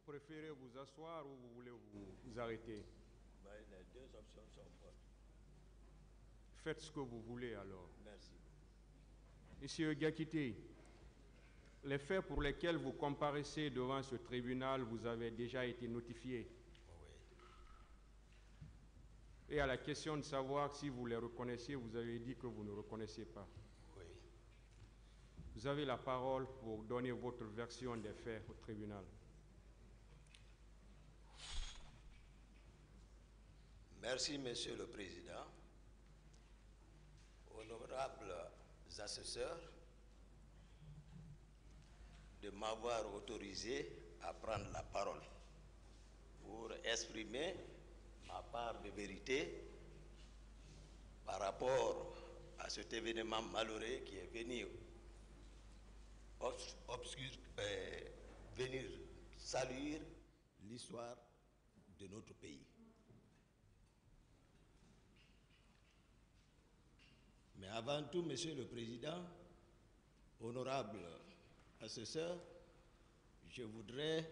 préférez vous asseoir ou vous voulez vous arrêter? Les deux options sont bonnes. Faites ce que vous voulez alors. Merci. Monsieur Gakité, les faits pour lesquels vous comparaissez devant ce tribunal vous avez déjà été notifiés. Oui. Et à la question de savoir si vous les reconnaissez, vous avez dit que vous ne reconnaissez pas. Oui. Vous avez la parole pour donner votre version des faits au tribunal. Merci, Monsieur le Président. Honorables assesseurs, de m'avoir autorisé à prendre la parole pour exprimer ma part de vérité par rapport à cet événement malheureux qui est venu venir saluer l'histoire de notre pays. Mais avant tout, Monsieur le Président, honorable assesseur, je voudrais,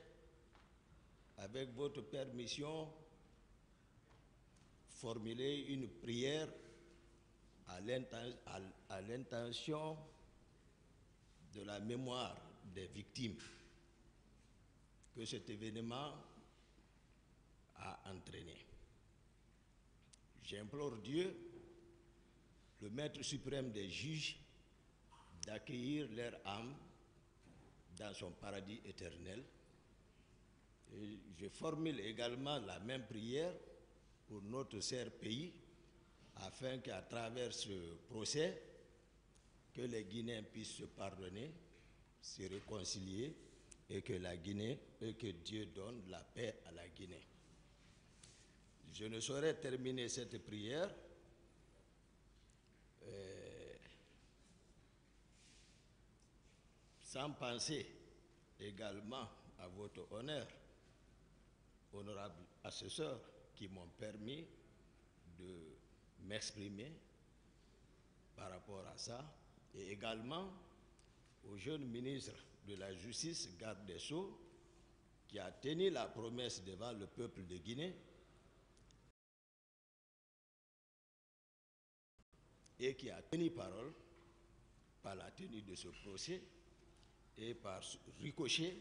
avec votre permission, formuler une prière à l'intention de la mémoire des victimes que cet événement a entraîné. J'implore Dieu, le Maître suprême des juges, d'accueillir leur âme dans son paradis éternel. Et je formule également la même prière pour notre cher pays, afin qu'à travers ce procès, que les Guinéens puissent se pardonner, se réconcilier, et que Dieu donne la paix à la Guinée. Je ne saurais terminer cette prière sans penser également à votre honneur, honorable assesseur, qui m'ont permis de m'exprimer par rapport à ça, et également au jeune ministre de la Justice, garde des Sceaux, qui a tenu la promesse devant le peuple de Guinée et qui a tenu parole par la tenue de ce procès et par ricochet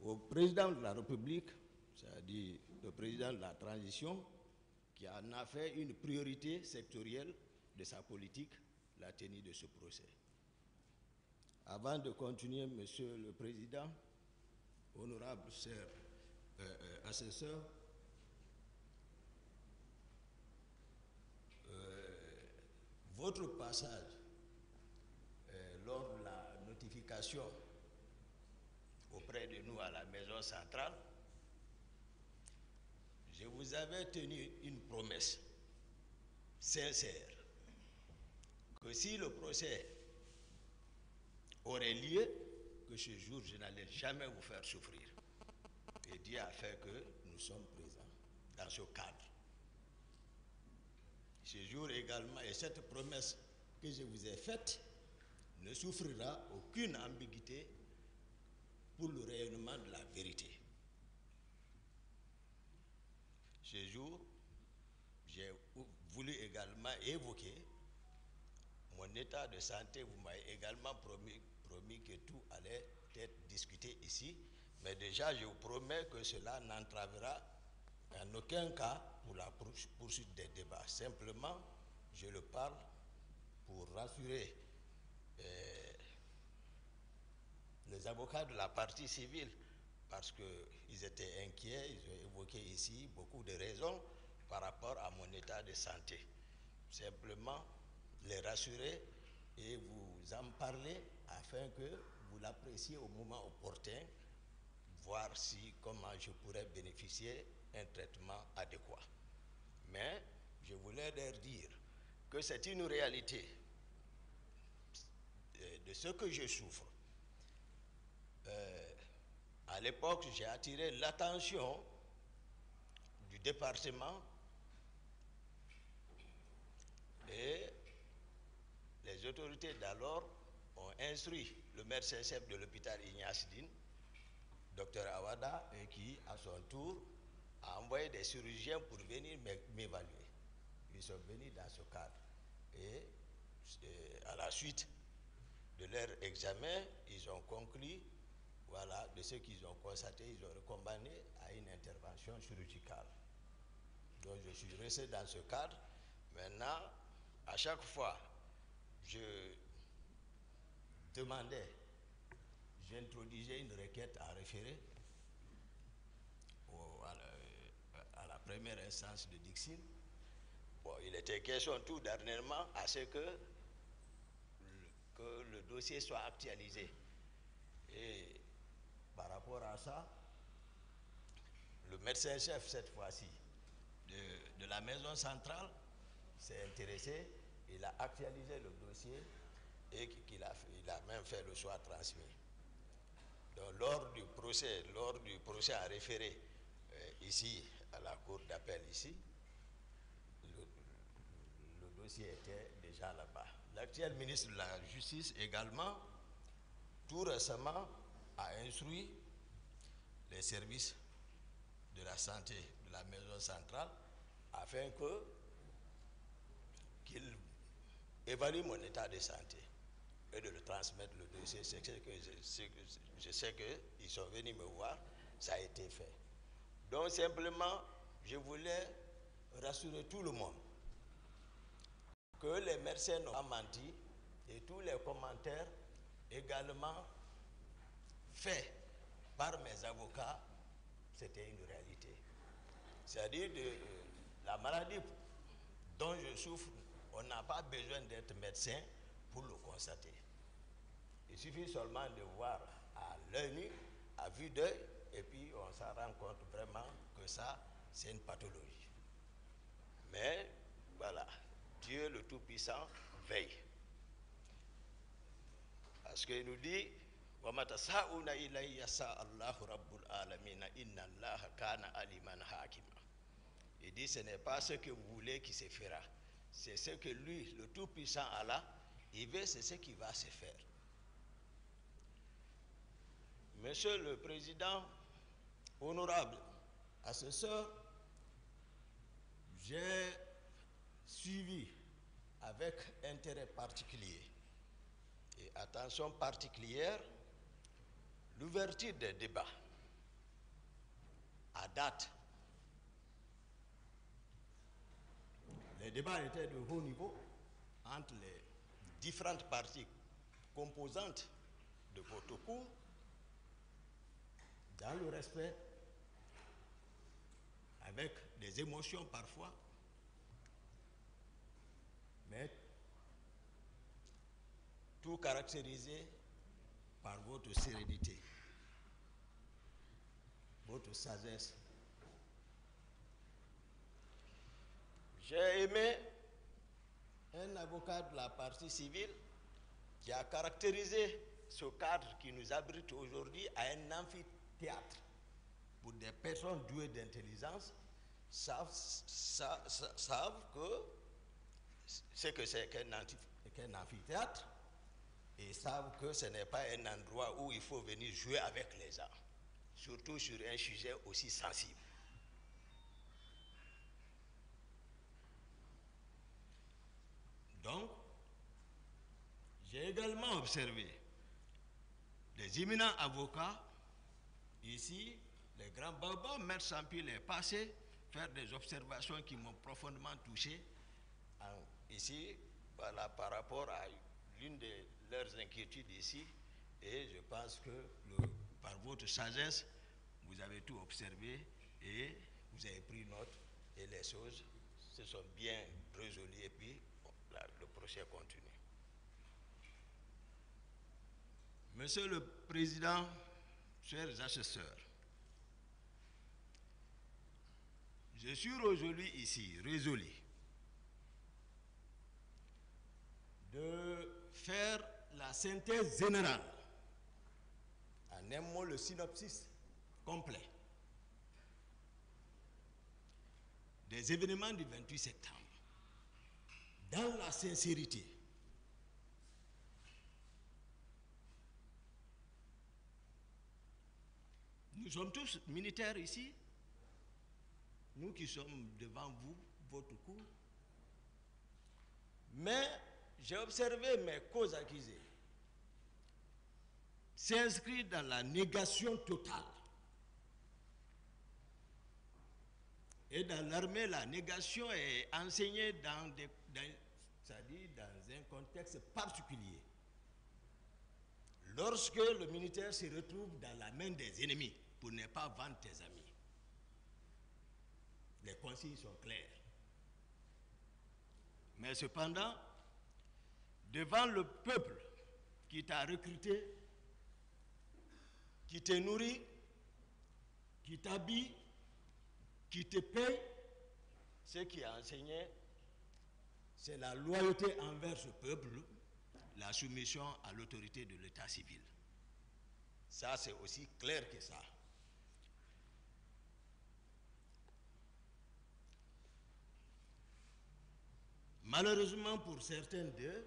au président de la République, c'est-à-dire le président de la transition, qui en a fait une priorité sectorielle de sa politique, la tenue de ce procès. Avant de continuer, Monsieur le Président, honorable cher assesseur, votre passage lors de la notification auprès de nous à la maison centrale, je vous avais tenu une promesse sincère que si le procès aurait lieu, que ce jour je n'allais jamais vous faire souffrir. Et Dieu a fait que nous sommes présents dans ce cadre. Ce jour également, et cette promesse que je vous ai faite ne souffrira aucune ambiguïté pour le rayonnement de la vérité. Ce jour, j'ai voulu également évoquer mon état de santé. Vous m'avez également promis que tout allait être discuté ici, mais déjà je vous promets que cela n'entravera en aucun cas pour la poursuite des débats. Simplement, je le parle pour rassurer les avocats de la partie civile, parce qu'ils étaient inquiets, ils ont évoqué ici beaucoup de raisons par rapport à mon état de santé. Simplement les rassurer et vous en parler afin que vous l'appréciez au moment opportun, voir comment je pourrais bénéficier d'un traitement adéquat. Mais je voulais leur dire que c'est une réalité de ce que je souffre. À l'époque, j'ai attiré l'attention du département et les autorités d'alors ont instruit le médecin-chef de l'hôpital Ignace Dine Dr Awada, et qui, à son tour, a envoyé des chirurgiens pour venir m'évaluer. Ils sont venus dans ce cadre. Et à la suite de leur examen, ils ont conclu, voilà, de ce qu'ils ont constaté, ils ont recommandé à une intervention chirurgicale. Donc je suis resté dans ce cadre. Maintenant, à chaque fois, je demandais, j'introduisais une requête à référer à la première instance de Dixine. Bon, il était question tout dernièrement à ce que le dossier soit actualisé. Et par rapport à ça, le médecin-chef, cette fois-ci, de la maison centrale, s'est intéressé, il a actualisé le dossier et il a même fait le choix transmis. Donc, lors du procès à référé ici, à la cour d'appel ici, le dossier était déjà là-bas. L'actuel ministre de la Justice également, tout récemment, a instruit les services de la santé de la maison centrale afin qu'il évalue mon état de santé et de le transmettre le dossier. Je sais qu'ils sont venus me voir, ça a été fait. Donc simplement, je voulais rassurer tout le monde que les médecins n'ont pas menti et tous les commentaires également faits par mes avocats, c'était une réalité. C'est-à-dire la maladie dont je souffre, on n'a pas besoin d'être médecin pour le constater. Il suffit seulement de voir à l'œil nu, à vue d'œil, et puis on s'en rend compte vraiment que ça, c'est une pathologie. Mais voilà, Dieu le Tout-Puissant veille. Parce qu'il nous dit, il dit, ce n'est pas ce que vous voulez qui se fera. C'est ce que lui, le Tout-Puissant Allah, il veut, c'est ce qui va se faire. Monsieur le Président, honorable assesseur, j'ai suivi avec intérêt particulier et attention particulière l'ouverture des débats à date. Les débats étaient de haut niveau entre les différentes parties composantes de votre cours, dans le respect, avec des émotions parfois, mais tout caractérisé par votre sérénité, votre sagesse. J'ai aimé un avocat de la partie civile qui a caractérisé ce cadre qui nous abrite aujourd'hui à un amphithéâtre pour des personnes douées d'intelligence savent que ce que c'est qu'un amphithéâtre et savent que ce n'est pas un endroit où il faut venir jouer avec les arts, surtout sur un sujet aussi sensible. Donc, j'ai également observé les éminents avocats, ici, les grands babas, Maître Sampil est passé faire des observations qui m'ont profondément touché, ici, voilà, par rapport à l'une de leurs inquiétudes ici, et je pense que par votre sagesse, vous avez tout observé et vous avez pris note et les choses se sont bien résolues et puis le procès continue. Monsieur le Président, chers assesseurs, je suis résolu ici, de faire la synthèse générale, en un mot le synopsis complet, des événements du 28 septembre, dans la sincérité, Nous sommes tous militaires ici. Nous qui sommes devant vous, votre cour. Mais j'ai observé mes causes accusées s'inscrivent dans la négation totale. Et dans l'armée, la négation est enseignée c'est-à-dire dans un contexte particulier. Lorsque le militaire se retrouve dans la main des ennemis, pour ne pas vendre tes amis. Les consignes sont claires. Mais cependant, devant le peuple qui t'a recruté, qui te nourrit, qui t'habille, qui te paye, ce qui est enseigné, c'est la loyauté envers ce peuple, la soumission à l'autorité de l'état civil. Ça, c'est aussi clair que ça. Malheureusement pour certains d'eux,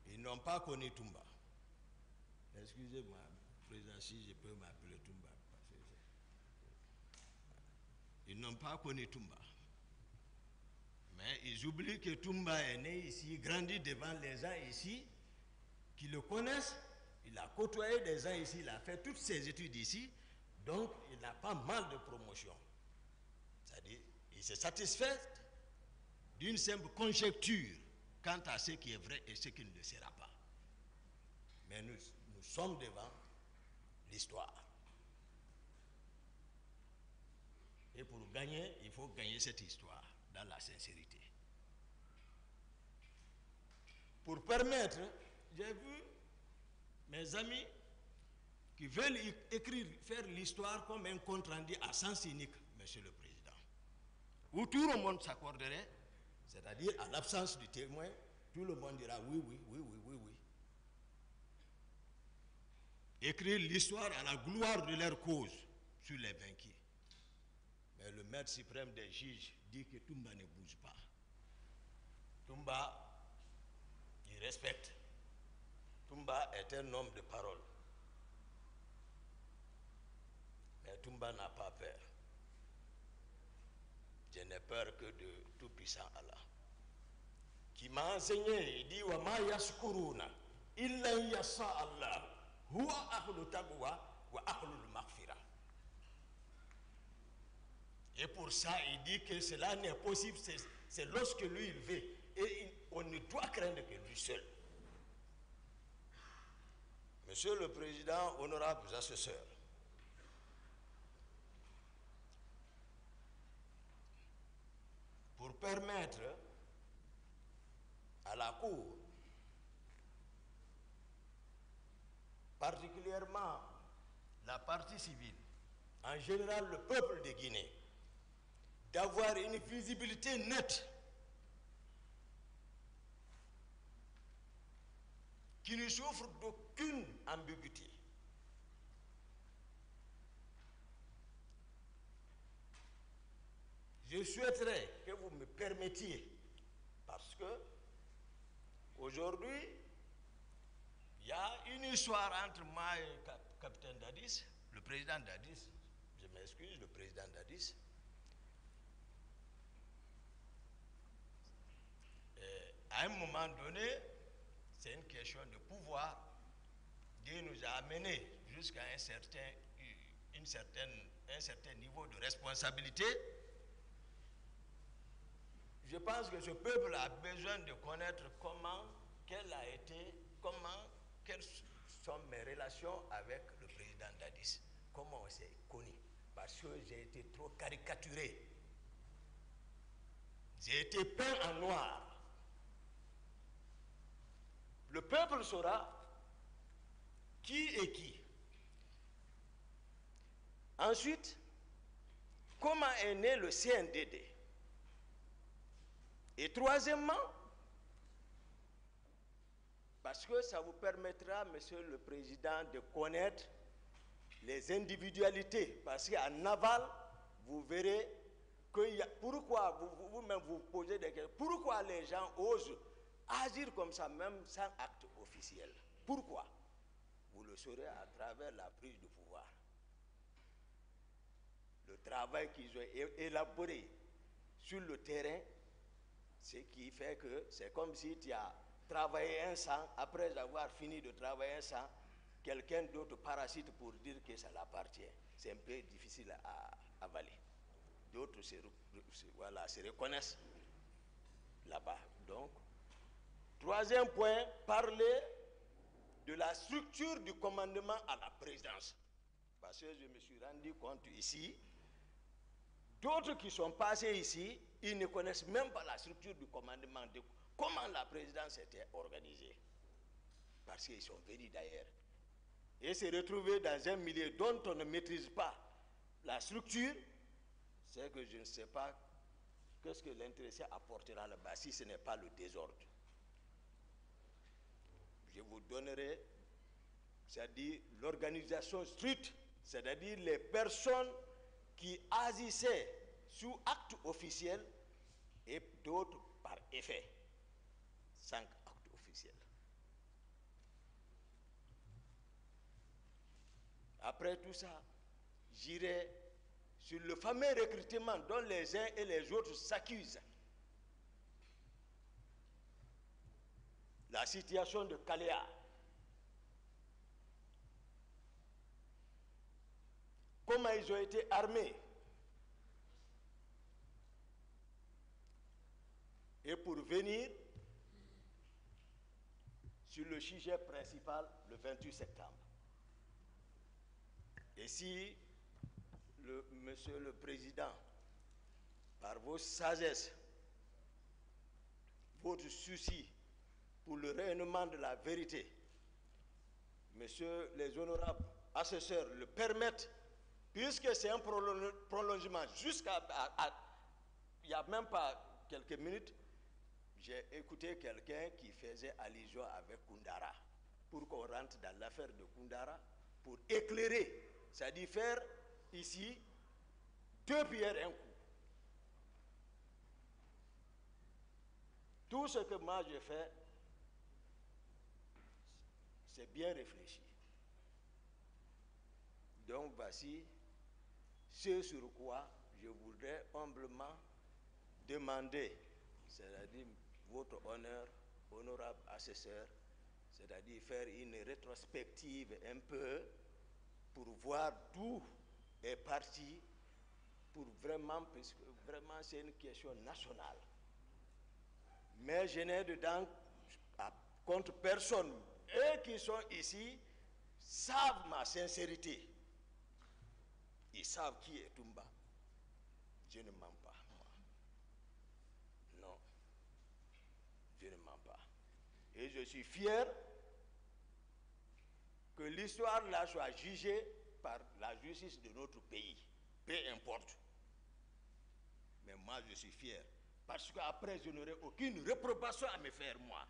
ils n'ont pas connu Toumba. Excusez-moi, président, si je peux m'appeler Toumba. Ils n'ont pas connu Toumba. Mais ils oublient que Toumba est né ici, grandi devant les gens ici, qui le connaissent. Il a côtoyé des gens ici, il a fait toutes ses études ici, donc il n'a pas mal de promotion. C'est-à-dire, il se satisfait d'une simple conjecture quant à ce qui est vrai et ce qui ne le sera pas. Mais nous sommes devant l'histoire. Et pour gagner, il faut gagner cette histoire dans la sincérité. Pour permettre, j'ai vu mes amis qui veulent écrire, faire l'histoire comme un compte rendu à sens unique, Monsieur le Président, où tout le monde s'accorderait, c'est-à-dire à l'absence du témoin, tout le monde dira oui, oui, oui, oui, oui, oui. Écrire l'histoire à la gloire de leur cause sur les vaincus. Mais le maître suprême des juges dit que Toumba ne bouge pas. Toumba, il respecte. Toumba est un homme de parole. Mais Toumba n'a pas peur. Je n'ai peur que de tout-puissant Allah. Qui m'a enseigné, il dit wa ma yashkuruna illa yasha Allah huwa ahlul taqwa wa ahlul maghfira. Et pour ça, il dit que cela n'est possible, c'est lorsque lui il veut. Et on ne doit craindre que lui seul. Monsieur le Président, honorables assesseurs, pour permettre à la Cour, particulièrement la partie civile, en général le peuple de Guinée, d'avoir une visibilité nette qui ne souffre d'aucune ambiguïté. Je souhaiterais que vous me permettiez, parce que aujourd'hui, il y a une histoire entre moi et le capitaine Dadis, le président Dadis, je m'excuse, le président Dadis. À un moment donné, c'est une question de pouvoir. Dieu nous a amenés jusqu'à un certain niveau de responsabilité. Je pense que ce peuple a besoin de connaître quelles sont mes relations avec le président Dadis. Comment on s'est connus. Parce que j'ai été trop caricaturé. J'ai été peint en noir. Le peuple saura qui est qui. Ensuite, comment est né le CNDD? Et troisièmement, parce que ça vous permettra, Monsieur le Président, de connaître les individualités. Parce qu'en aval, vous verrez que pourquoi vous-même vous posez des questions. Pourquoi les gens osent agir comme ça, même sans acte officiel? Pourquoi? vous le saurez à travers la prise de pouvoir. Le travail qu'ils ont élaboré sur le terrain, ce qui fait que c'est comme si tu as travaillé un sang, après avoir fini de travailler un sang, quelqu'un d'autre parasite pour dire que ça l'appartient. C'est un peu difficile à avaler. D'autres se reconnaissent là-bas. Donc, troisième point, parler de la structure du commandement à la présidence. Parce que je me suis rendu compte ici, d'autres qui sont passés ici, ils ne connaissent même pas la structure du commandement, de comment la présidence était organisée. Parce qu'ils sont venus d'ailleurs. Et se retrouver dans un milieu dont on ne maîtrise pas la structure, c'est que je ne sais pas qu'est-ce que l'intéressé apportera là-bas si ce n'est pas le désordre. Je vous donnerai, c'est-à-dire l'organisation stricte, c'est-à-dire les personnes qui agissaient sous acte officiel et d'autres par effet. 5 actes officiels. Après tout ça, j'irai sur le fameux recrutement dont les uns et les autres s'accusent. La situation de Caléa. Comment ils ont été armés. Et pour venir sur le sujet principal, le 28 septembre. Et si, Monsieur le Président, par vos sagesses, votre souci pour le rayonnement de la vérité, Messieurs les honorables assesseurs le permettent, puisque c'est un prolongement jusqu'à... Il n'y a même pas quelques minutes, j'ai écouté quelqu'un qui faisait allusion avec Koundara, pour qu'on rentre dans l'affaire de Koundara, pour éclairer, c'est-à-dire faire ici 2 pierres un coup. Tout ce que moi j'ai fait, c'est bien réfléchi. Donc voici ce sur quoi je voudrais humblement demander, c'est-à-dire votre honneur, honorable assesseur, c'est-à-dire faire une rétrospective un peu pour voir d'où est parti, pour vraiment, parce que vraiment c'est une question nationale. Mais je n'ai dedans contre personne. Eux qui sont ici savent ma sincérité. Ils savent qui est Toumba. Je ne mens pas, moi. Non, je ne mens pas. Et je suis fier que l'histoire là soit jugée par la justice de notre pays. Peu importe. Mais moi, je suis fier. Parce qu'après, je n'aurai aucune réprobation à me faire, moi.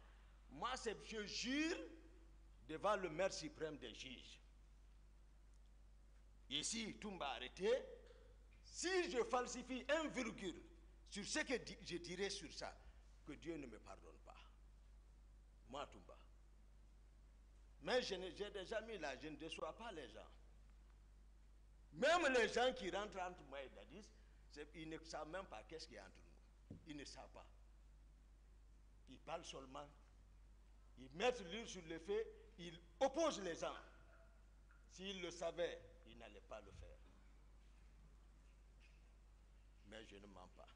Moi, je jure devant le maître suprême des juges. Ici, Toumba arrêté. Si je falsifie un virgule sur ce que je dirai sur ça, que Dieu ne me pardonne pas. Moi, Toumba. Mais j'ai déjà mis là, je ne déçois pas les gens. Même les gens qui rentrent entre moi et Dadis, ils ne savent même pas qu'est-ce qu'il y a entre nous. Ils ne savent pas. Ils parlent seulement. Ils mettent l'huile sur le feu, ils opposent les gens. S'ils le savaient, ils n'allaient pas le faire. Mais je ne mens pas.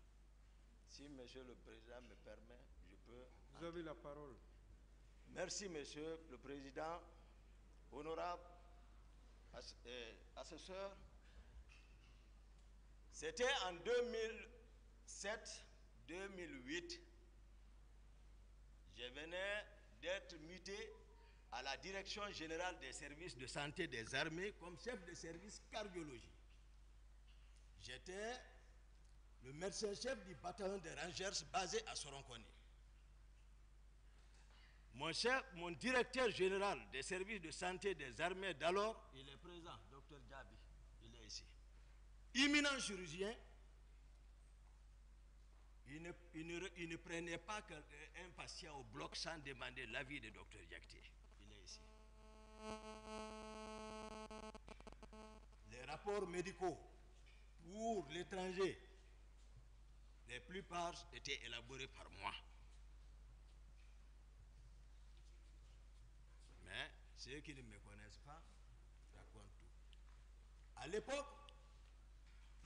Si Monsieur le Président me permet, je peux... Vous avez la parole. Merci, Monsieur le Président. Honorable assesseur, c'était en 2007-2008. Je venais d'être muté à la Direction générale des services de santé des armées comme chef de service cardiologie. J'étais le médecin-chef du bataillon des Rangers basé à Soronkoni. Mon directeur général des services de santé des armées d'alors, il est présent, Dr Djabi, il est ici. Imminent chirurgien, il ne prenait pas un patient au bloc sans demander l'avis de Dr Diakité. Il est ici. Les rapports médicaux pour l'étranger, la plupart étaient élaborés par moi. Mais ceux qui ne me connaissent pas racontent tout. À l'époque,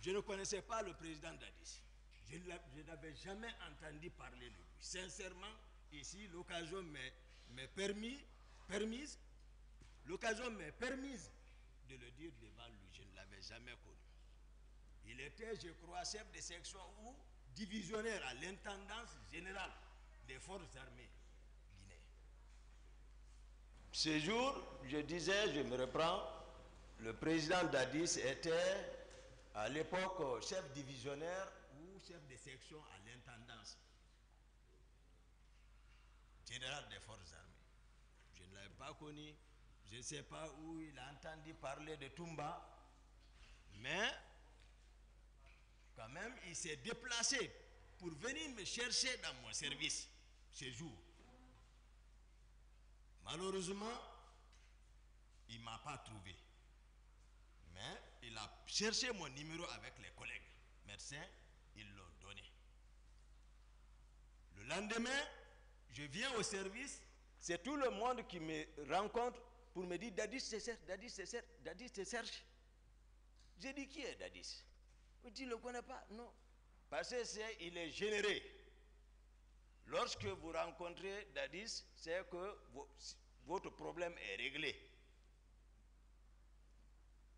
je ne connaissais pas le président Dadis. Je n'avais jamais entendu parler de lui. Sincèrement, ici, l'occasion m'est permise de le dire devant lui. Je ne l'avais jamais connu. Il était, je crois, chef de section ou divisionnaire à l'intendance générale des forces armées guinéennes. Ce jour, je disais, je me reprends, le président Dadis était à l'époque chef divisionnaire ou chef de section à l'intendance générale des forces armées. Je ne l'avais pas connu, je ne sais pas où il a entendu parler de Toumba, mais quand même il s'est déplacé pour venir me chercher dans mon service ce jour. Malheureusement, il ne m'a pas trouvé. Mais il a cherché mon numéro avec les collègues médecins, ils l'ont donné. Le lendemain, je viens au service, c'est tout le monde qui me rencontre pour me dire Dadis c'est Serge, Dadis c'est Serge, Dadis c'est Serge. J'ai dit qui est Dadis? Tu ne le connais pas? Non. Parce qu'il est généré. Lorsque vous rencontrez Dadis, c'est que votre problème est réglé.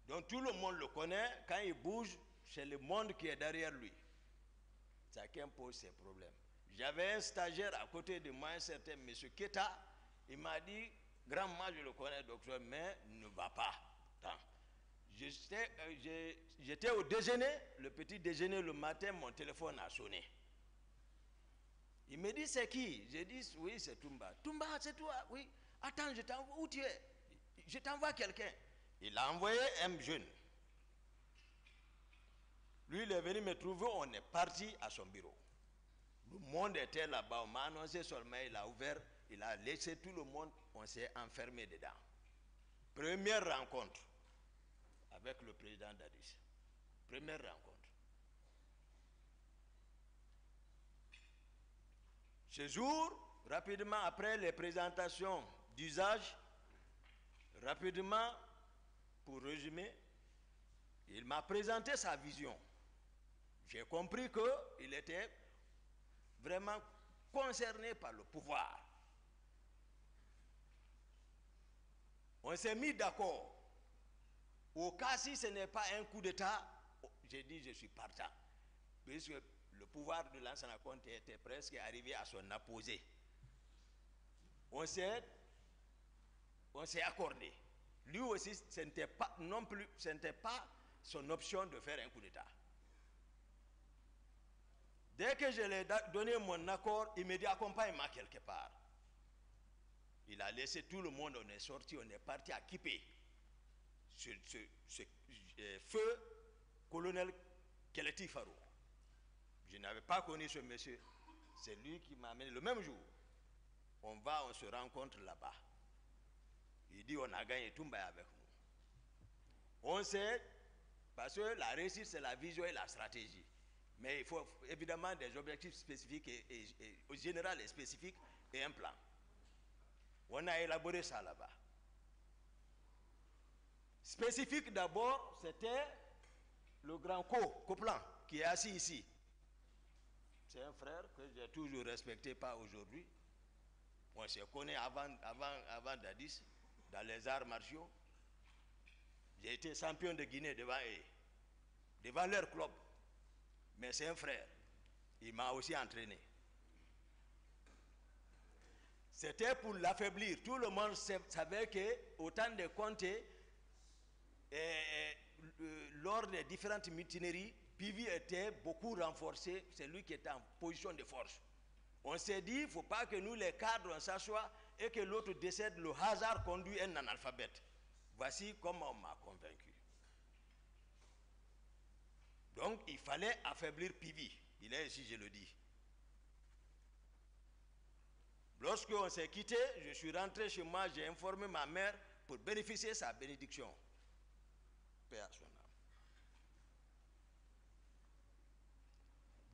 Donc tout le monde le connaît, quand il bouge, c'est le monde qui est derrière lui. Chacun pose ses problèmes. J'avais un stagiaire à côté de moi, un certain M. Keta, il m'a dit, grand-moi je le connais docteur, mais ne va pas. J'étais au déjeuner, le petit déjeuner le matin, mon téléphone a sonné. Il me dit c'est qui? J'ai dit oui c'est Toumba. Toumba c'est toi? Oui. Attends, je t'envoie, où tu es? Je t'envoie quelqu'un. Il a envoyé un jeune. Lui, il est venu me trouver, on est parti à son bureau. Le monde était là-bas, on m'a annoncé seulement, il a ouvert, il a laissé tout le monde, on s'est enfermé dedans. Première rencontre avec le président Dadis. Première rencontre. Ce jour, rapidement après les présentations d'usage, rapidement, pour résumer, il m'a présenté sa vision. J'ai compris qu'il était vraiment concerné par le pouvoir. On s'est mis d'accord. Au cas si ce n'est pas un coup d'État, j'ai dit je suis partant. Puisque le pouvoir de Lansana Conté était presque arrivé à son apogée. On s'est accordé. Lui aussi, ce n'était pas non plus, ce n'était pas son option de faire un coup d'État. Dès que je lui ai donné mon accord, il me dit accompagne-moi quelque part. Il a laissé tout le monde, on est sorti, on est parti à Kipé. Ce feu colonel Keleti Farou. Je n'avais pas connu ce monsieur. C'est lui qui m'a amené le même jour. On se rencontre là-bas. Il dit on a gagné Toumba avec nous. On sait, parce que la réussite c'est la vision et la stratégie. Mais il faut évidemment des objectifs spécifiques et au général et spécifiques et un plan. On a élaboré ça là-bas. Spécifique d'abord, c'était le grand Coplan qui est assis ici. C'est un frère que j'ai toujours respecté, pas aujourd'hui. On se connaît avant Dadis, dans les arts martiaux. J'ai été champion de Guinée devant eux, devant leur club. Mais c'est un frère. Il m'a aussi entraîné. C'était pour l'affaiblir. Tout le monde savait qu'au temps de Conté, lors des différentes mutineries, Pivi était beaucoup renforcé. C'est lui qui était en position de force. On s'est dit, il ne faut pas que nous, les cadres, on s'assoie et que l'autre décède. Le hasard conduit un analphabète. Voici comment on m'a convaincu. Donc, il fallait affaiblir Pivi. Il est ici, je le dis. Lorsqu'on s'est quitté, je suis rentré chez moi, j'ai informé ma mère pour bénéficier de sa bénédiction. Paix à son âme.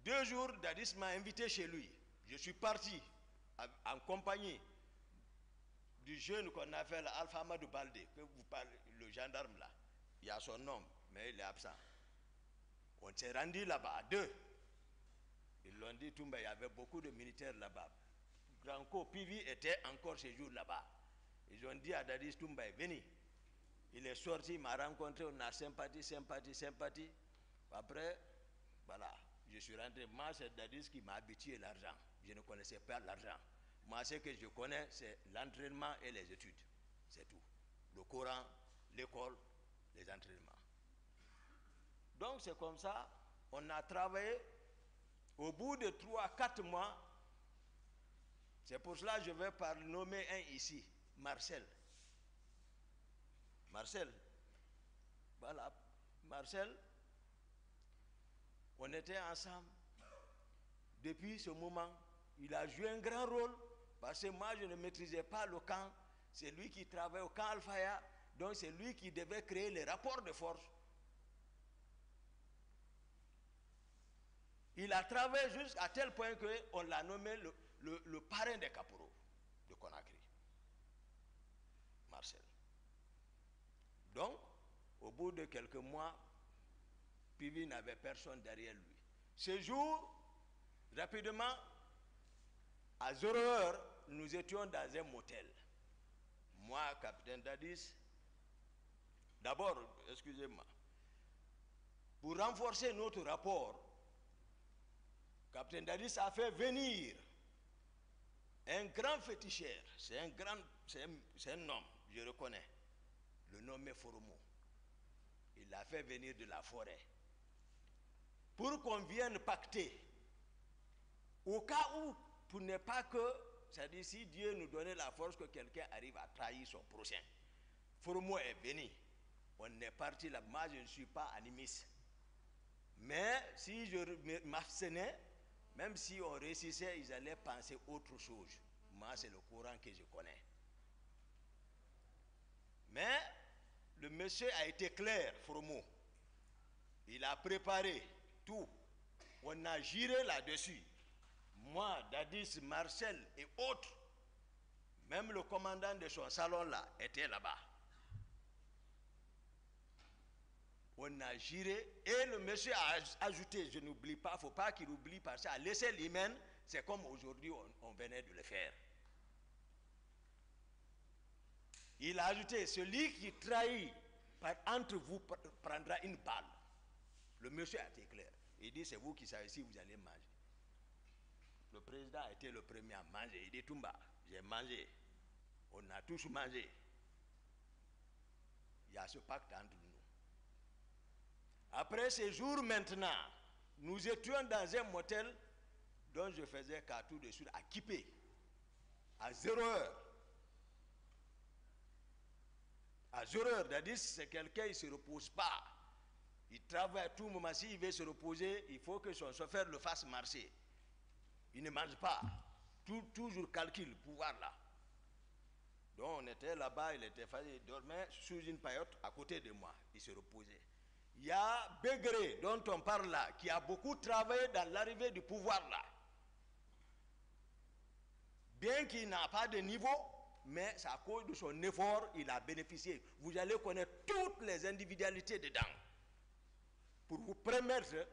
2 jours, Dadis m'a invité chez lui. Je suis parti en compagnie du jeune qu'on appelle Alpha Amadou Baldé, que vous parlez, le gendarme là. Il y a son nom, mais il est absent. On s'est rendu là-bas à 2. Ils l'ont dit, Toumba, il y avait beaucoup de militaires là-bas. Granco Pivi était encore ce jour là-bas. Ils ont dit à Dadis Toumba, venez. Il est sorti, il m'a rencontré, on a sympathie. Après, voilà, je suis rentré. Moi, c'est Dadis qui m'a habitué l'argent. Je ne connaissais pas l'argent. Moi, ce que je connais, c'est l'entraînement et les études. C'est tout. Le Coran, l'école, les entraînements. Donc, c'est comme ça, on a travaillé. Au bout de 3-4 mois, c'est pour cela que je vais nommer un ici, Marcel. Voilà, Marcel, on était ensemble. Depuis ce moment, il a joué un grand rôle, parce que moi, je ne maîtrisais pas le camp. C'est lui qui travaillait au camp Al-Faya, donc c'est lui qui devait créer les rapports de force. Il a travaillé jusqu'à tel point qu'on l'a nommé le parrain des caporaux de Conakry. Marcel. Donc, au bout de quelques mois, Pivi n'avait personne derrière lui. Ce jour, rapidement, à 0 heure, nous étions dans un motel. Moi, capitaine Dadis, d'abord, excusez-moi, pour renforcer notre rapport, capitaine Dadis a fait venir un grand féticheur. C'est un homme, je reconnais. Le nom est Foromo. Il l'a fait venir de la forêt. Pour qu'on vienne pacter. Au cas où, pour ne pas que, c'est-à-dire si Dieu nous donnait la force que quelqu'un arrive à trahir son prochain. Foromo est venu. On est parti là. Moi, je ne suis pas animiste. Mais si je m'abstenais, même si on réussissait, ils allaient penser autre chose. Moi, c'est le Coran que je connais. Mais le monsieur a été clair, Foromo. Il a préparé tout. On a géré là-dessus. Moi, Dadis, Marcel et autres, même le commandant de son salon là, était là-bas. On a géré et le monsieur a ajouté, je n'oublie pas, il ne faut pas qu'il oublie parce qu'à l'échelle humaine, c'est comme aujourd'hui on venait de le faire. Il a ajouté, celui qui trahit entre vous prendra une balle. Le monsieur a été clair. Il dit, c'est vous qui savez si vous allez manger. Le président a été le premier à manger. Il dit, Toumba, j'ai mangé. On a tous mangé. Il y a ce pacte entre nous. Après ces jours maintenant, nous étions dans un motel dont je faisais qu'à tout de suite à Kipé, à 0 heure. À 0 heure, c'est-à-dire c'est quelqu'un, il ne se repose pas. Il travaille à tout moment. S'il veut se reposer, il faut que son chauffeur le fasse marcher. Il ne mange pas. Toujours calcul, pouvoir là. Donc on était là-bas, il dormait sous une paillote à côté de moi. Il se reposait. Il y a Begré, dont on parle là, qui a beaucoup travaillé dans l'arrivée du pouvoir là. Bien qu'il n'a pas de niveau, mais c'est à cause de son effort, il a bénéficié. Vous allez connaître toutes les individualités dedans pour vous permettre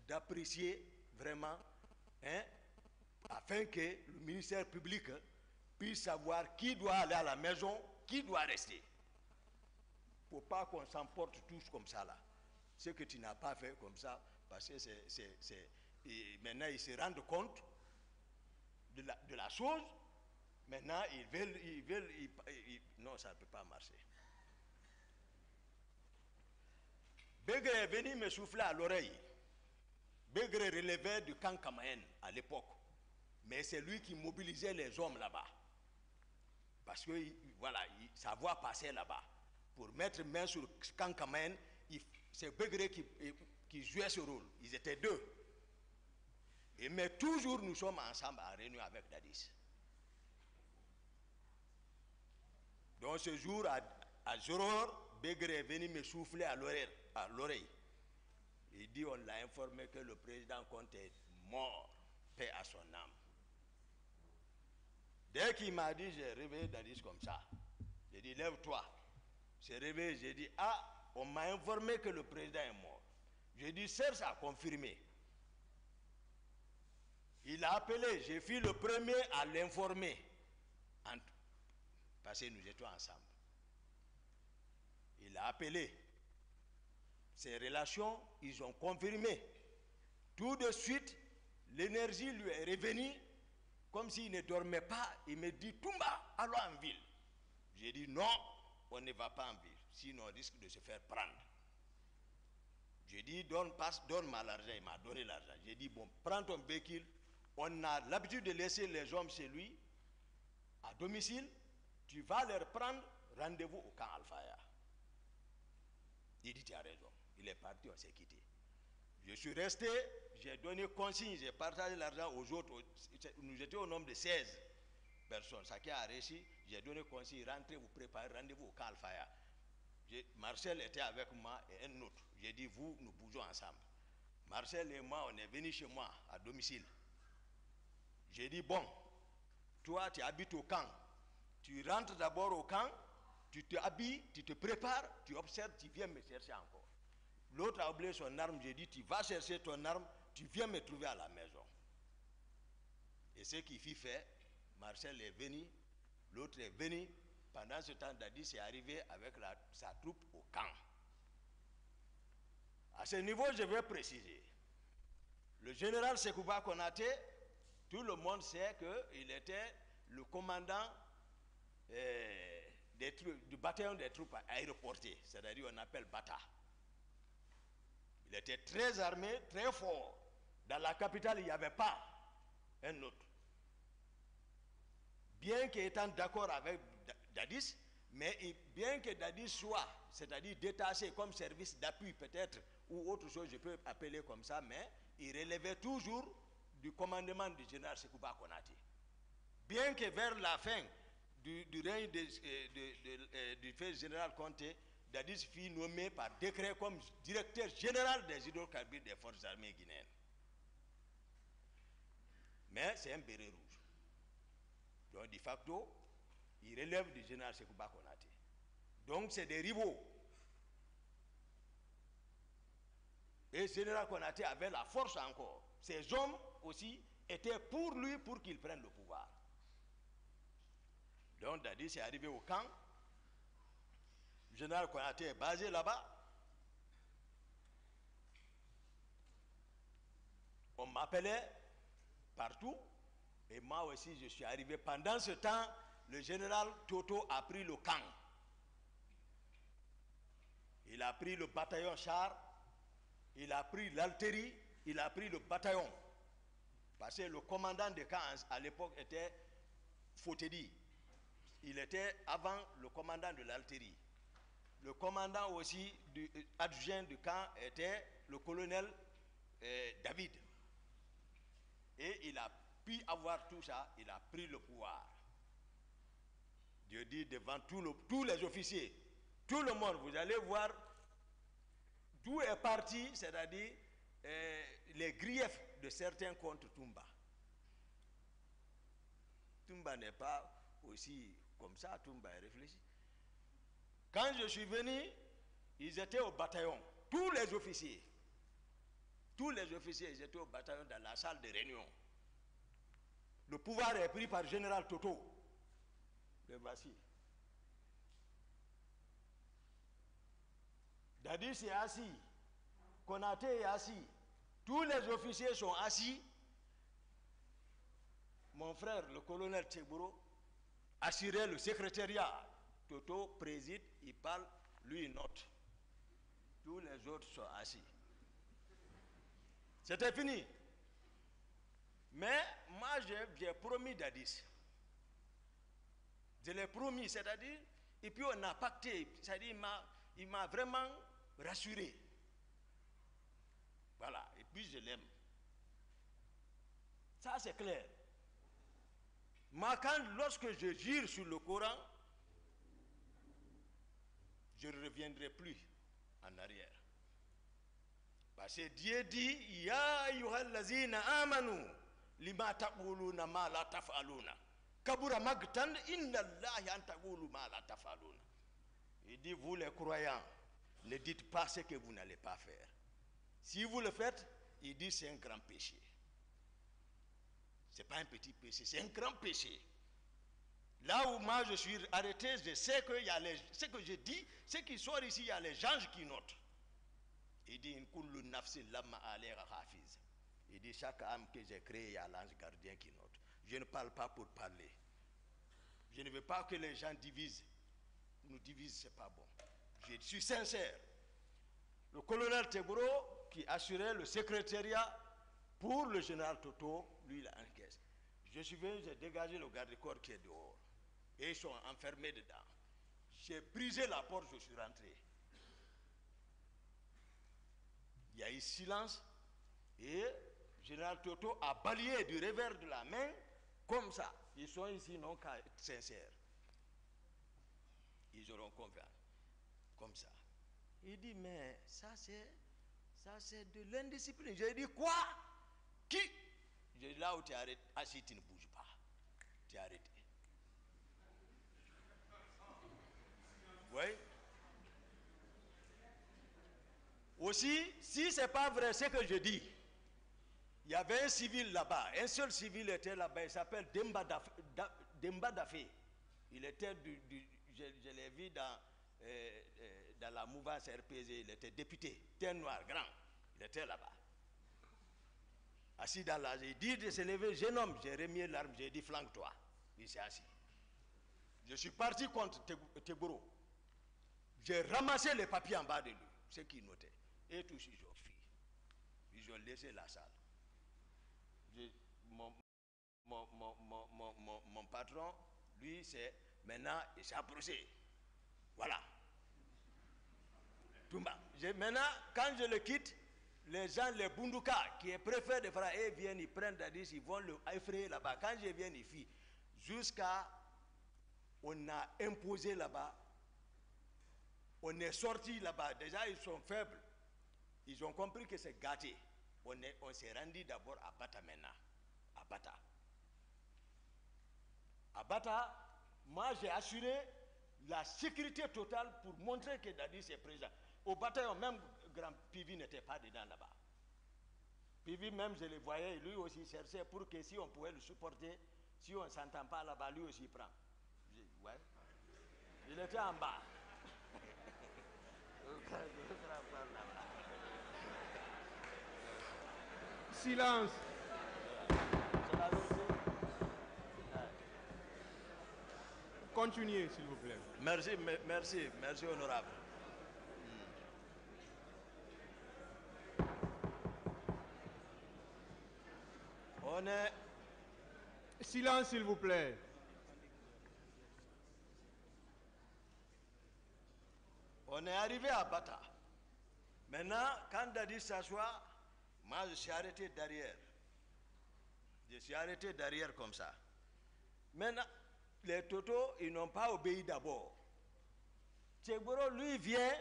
d'apprécier vraiment, afin que le ministère public puisse savoir qui doit aller à la maison, qui doit rester. Il ne faut pas qu'on s'emporte tous comme ça là. Ce que tu n'as pas fait comme ça, parce que maintenant ils se rendent compte de la chose. Maintenant, non, ça ne peut pas marcher. Begré est venu me souffler à l'oreille. Begré relevait du camp Kamaen à l'époque. Mais c'est lui qui mobilisait les hommes là-bas. Parce que, voilà, sa voix passait là-bas. Pour mettre main sur le camp Kamaen, c'est Begré qui jouait ce rôle. Ils étaient 2. Mais toujours, nous sommes ensemble en réunion avec Dadis. Donc ce jour, À Joror, Begré est venu me souffler à l'oreille. Il dit, on l'a informé que le président Conte est mort, paix à son âme. Dès qu'il m'a dit, j'ai réveillé Dadis comme ça. J'ai dit, lève-toi. J'ai réveillé, j'ai dit, ah, on m'a informé que le président est mort. J'ai dit, Serge a confirmé. Il a appelé, j'ai fait le premier à l'informer. Parce que nous étions ensemble. Il a appelé. Ses relations, ils ont confirmé. Tout de suite, l'énergie lui est revenue, comme s'il ne dormait pas. Il me dit, Toumba, allons en ville. J'ai dit, non, on ne va pas en ville, sinon on risque de se faire prendre. J'ai dit, donne-moi l'argent. Il m'a donné l'argent. J'ai dit, bon, prends ton véhicule. On a l'habitude de laisser les hommes chez lui, à domicile. Tu vas leur prendre rendez-vous au camp Alfaya. Il dit, tu as raison. Il est parti, on s'est quitté. Je suis resté, j'ai donné consigne, j'ai partagé l'argent aux autres. Nous étions au nombre de 16 personnes. Chacun a réussi, j'ai donné consigne, rentrez, vous préparez rendez-vous au camp Alfaya. Marcel était avec moi et un autre. J'ai dit, vous, nous bougeons ensemble. Marcel et moi, on est venus chez moi, à domicile. J'ai dit, bon, toi, tu habites au camp. Tu rentres d'abord au camp, tu te habilles, tu te prépares, tu observes, tu viens me chercher encore. L'autre a oublié son arme, j'ai dit, tu vas chercher ton arme, tu viens me trouver à la maison. Et ce qu'il fit fait, Marcel est venu, l'autre est venu. Pendant ce temps, Dadis est arrivé avec sa troupe au camp. À ce niveau, je vais préciser. Le général Sekouba Konaté, tout le monde sait qu'il était le commandant du bataillon des troupes aéroportées, c'est-à-dire on appelle Bata. Il était très armé, très fort. Dans la capitale, il n'y avait pas un autre. Bien qu'étant d'accord avec Dadis, mais bien que Dadis soit, c'est-à-dire détaché comme service d'appui peut-être, ou autre chose, je peux appeler comme ça, mais il relevait toujours du commandement du général Sekouba Konaté. Bien que vers la fin du règne du fait général Conté, Dadis fut nommé par décret comme directeur général des hydrocarbures des forces armées guinéennes. Mais c'est un béret rouge. Donc, de facto, il relève du général Sekouba Konaté. Donc, c'est des rivaux. Et le général Konaté avait la force encore. Ces hommes aussi étaient pour lui pour qu'il prenne le pouvoir. Donc, Dadis est arrivé au camp. Le général Konaté est basé là-bas. On m'appelait partout. Et moi aussi, je suis arrivé. Pendant ce temps, le général Toto a pris le camp. Il a pris le bataillon char, il a pris l'altérie, il a pris le bataillon. Parce que le commandant de camp à l'époque était Fotedi. Il était avant le commandant de l'altérie. Le commandant aussi adjoint du camp était le colonel David. Et il a pu avoir tout ça, il a pris le pouvoir. Dieu dit devant tous les officiers, tout le monde, vous allez voir d'où est parti, c'est-à-dire les griefs de certains contre Toumba. Toumba n'est pas aussi comme ça, Toumba est réfléchi. Quand je suis venu, ils étaient au bataillon, tous les officiers. Tous les officiers, ils étaient au bataillon dans la salle de réunion. Le pouvoir est pris par le général Toto. Le voici. Dadis est assis. Konaté est assis. Tous les officiers sont assis. Mon frère, le colonel Tchegbouro, assurait le secrétariat. Toto préside, il parle, lui il note. Tous les autres sont assis. C'était fini. Mais moi, j'ai promis Dadis. Je l'ai promis, c'est-à-dire, et puis on a pacté, c'est-à-dire, il m'a vraiment rassuré. Voilà, et puis je l'aime. Ça, c'est clair. Moi, lorsque je jure sur le Coran, je ne reviendrai plus en arrière. Parce que Dieu dit, Ya ayyuhallazina amanu, lima taquluna ma la taf'aluna. Kabura magtan inna Allahi an taqulu ma la taf'aluna. Il dit, vous les croyants, ne dites pas ce que vous n'allez pas faire. Si vous le faites, il dit, c'est un grand péché. Ce n'est pas un petit péché, c'est un grand péché. Là où moi je suis arrêté, je sais que ce que je dis, ce qui sort ici, il y a les anges qui notent. Il dit, il dit, chaque âme que j'ai créée, il y a l'ange gardien qui note. Je ne parle pas pour parler. Je ne veux pas que les gens divisent. Nous divisent, ce n'est pas bon. Je suis sincère. Le colonel Teboro, qui assurait le secrétariat pour le général Toto, lui, il a encaissé. Je suis venu, j'ai dégagé le garde-corps qui est dehors. Et ils sont enfermés dedans. J'ai brisé la porte, je suis rentré. Il y a eu silence et le général Toto a balayé du revers de la main comme ça. Ils sont ici non qu'à être sincères. Ils auront confiance. Comme ça. Il dit, mais ça c'est de l'indiscipline. J'ai dit, quoi? Qui? J'ai dit, là où tu es arrêté, assis, tu ne bouges pas. Tu es arrêté. Oui. Aussi, si ce n'est pas vrai ce que je dis, il y avait un civil là-bas, un seul civil était là-bas, il s'appelle Demba Dafé. Il était je l'ai vu dans la mouvance RPG, il était député, un noir grand, il était là-bas. Assis dans la, j'ai dit de se lever, jeune homme, j'ai remis l'arme, j'ai dit flanque-toi. Il s'est assis. Je suis parti contre Teboro. J'ai ramassé les papiers en bas de lui, ce qu'il notait. Et tous ils ont fui. Ils ont laissé la salle. Mon patron, lui, c'est maintenant, il s'est approché. Voilà. Maintenant, quand je le quitte, les gens, les Bunduka, qui est préfet de Fra, ils viennent, ils prennent Dadis, ils vont le effrayer là-bas. Quand je viens, ils fuient. Jusqu'à, on a imposé là-bas, on est sorti là-bas. Déjà, ils sont faibles. Ils ont compris que c'est gâté. On s'est rendu d'abord à Bata maintenant. À Bata. À Bata, moi j'ai assuré la sécurité totale pour montrer que Dadis est présent. Au bataillon, même Grand Pivi n'était pas dedans là-bas. Pivi même, je le voyais, lui aussi cherchait pour que si on pouvait le supporter, si on ne s'entend pas là-bas, lui aussi prend. Ouais. Il était en bas. Silence. Continuez, s'il vous plaît. Merci, honorable. On est... Silence, s'il vous plaît. On est arrivé à Bata. Maintenant, quand Dadis s'assoit, moi je suis arrêté derrière. Je suis arrêté derrière comme ça. Maintenant, les Totos, ils n'ont pas obéi d'abord. Teboro, lui, vient,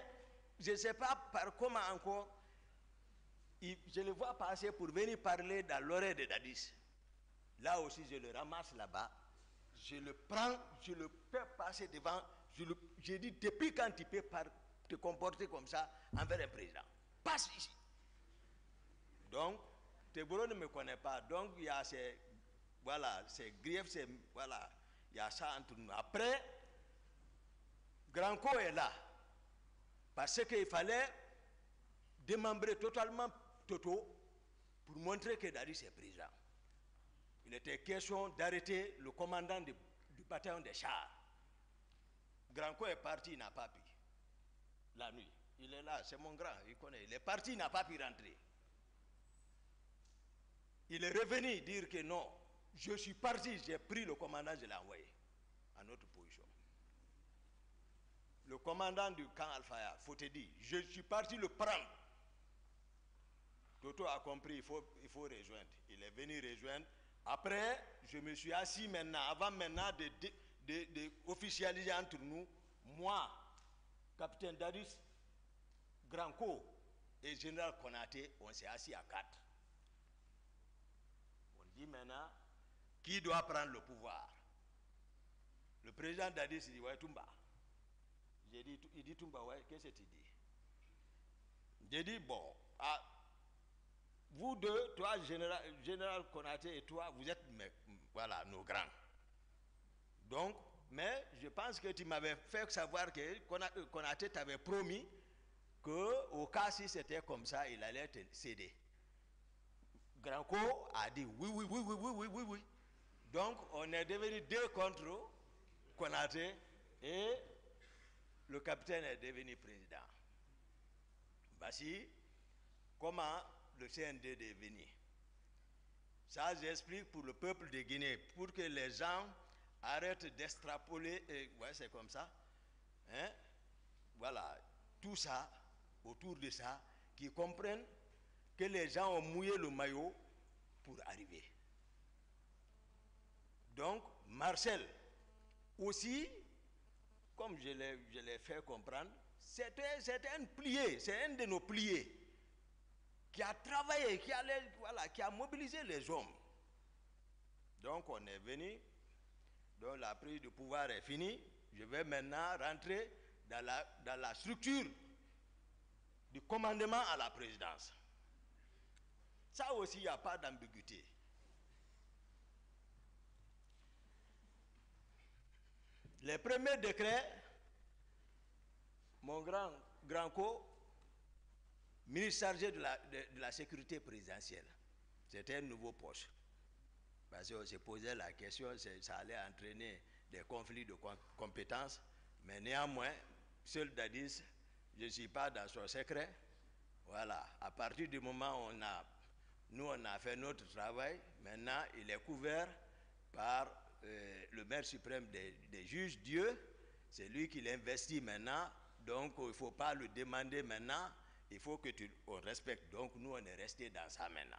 je ne sais pas par comment encore, je le vois passer pour venir parler dans l'oreille de Dadis. Là aussi, je le ramasse là-bas, je le prends, je le fais passer devant, je dis, depuis quand tu peux te comporter comme ça envers un président? Passe ici. Donc, Teboro ne me connaît pas, donc il y a ces griefs, voilà, il y a ça entre nous. Après, Granco est là, parce qu'il fallait démembrer totalement Toto pour montrer que Dadis est président. Il était question d'arrêter le commandant du bataillon des chars. Granco est parti, il n'a pas pu. La nuit, il est là, c'est mon grand, il connaît. Il est parti, il n'a pas pu rentrer. Il est revenu dire que non, je suis parti, j'ai pris le commandant, je l'ai envoyé à notre position. Le commandant du camp Al-Faya, faut te dire, je suis parti le prendre. Toto a compris, il faut rejoindre. Il est venu rejoindre. Après, je me suis assis maintenant, avant maintenant de officialiser entre nous, moi, capitaine Dadis, Granco et général Konaté, on s'est assis à 4. On dit maintenant, qui doit prendre le pouvoir? Le président Dadis dit, ouais, Toumba. Il dit, Toumba, ouais, qu'est-ce que tu dis? J'ai dit, bon, vous deux, toi, général Konaté et toi, vous êtes, voilà, nos grands. Donc, mais je pense que tu m'avais fait savoir que Konaté t'avait promis qu'au cas si c'était comme ça, il allait te céder. Granco a dit oui. Donc, on est devenu 2 contre Konaté et le capitaine est devenu président. Voici comment le CND est devenu. Ça, j'explique pour le peuple de Guinée, pour que les gens arrêtent d'extrapoler, ouais, c'est comme ça. Hein? Voilà, tout ça, autour de ça, qui comprennent que les gens ont mouillé le maillot pour arriver. Donc, Marcel, aussi, comme je l'ai fait comprendre, c'était un plié, c'est un de nos pliés qui a travaillé, qui a mobilisé les hommes. Donc, on est venu, donc la prise de pouvoir est finie. Je vais maintenant rentrer dans la structure du commandement à la présidence. Ça aussi, il n'y a pas d'ambiguïté. Les premiers décrets, mon grand ministre chargé de la sécurité présidentielle, c'était un nouveau poste. Parce qu'on se posait la question, ça allait entraîner des conflits de compétences, mais néanmoins, seul Dadis, je ne suis pas dans son secret. Voilà, à partir du moment où nous on a fait notre travail, maintenant il est couvert par le maître suprême des juges, Dieu, c'est lui qui l'investit maintenant, donc il ne faut pas le demander maintenant, il faut que on respecte. Donc nous on est resté dans ça maintenant.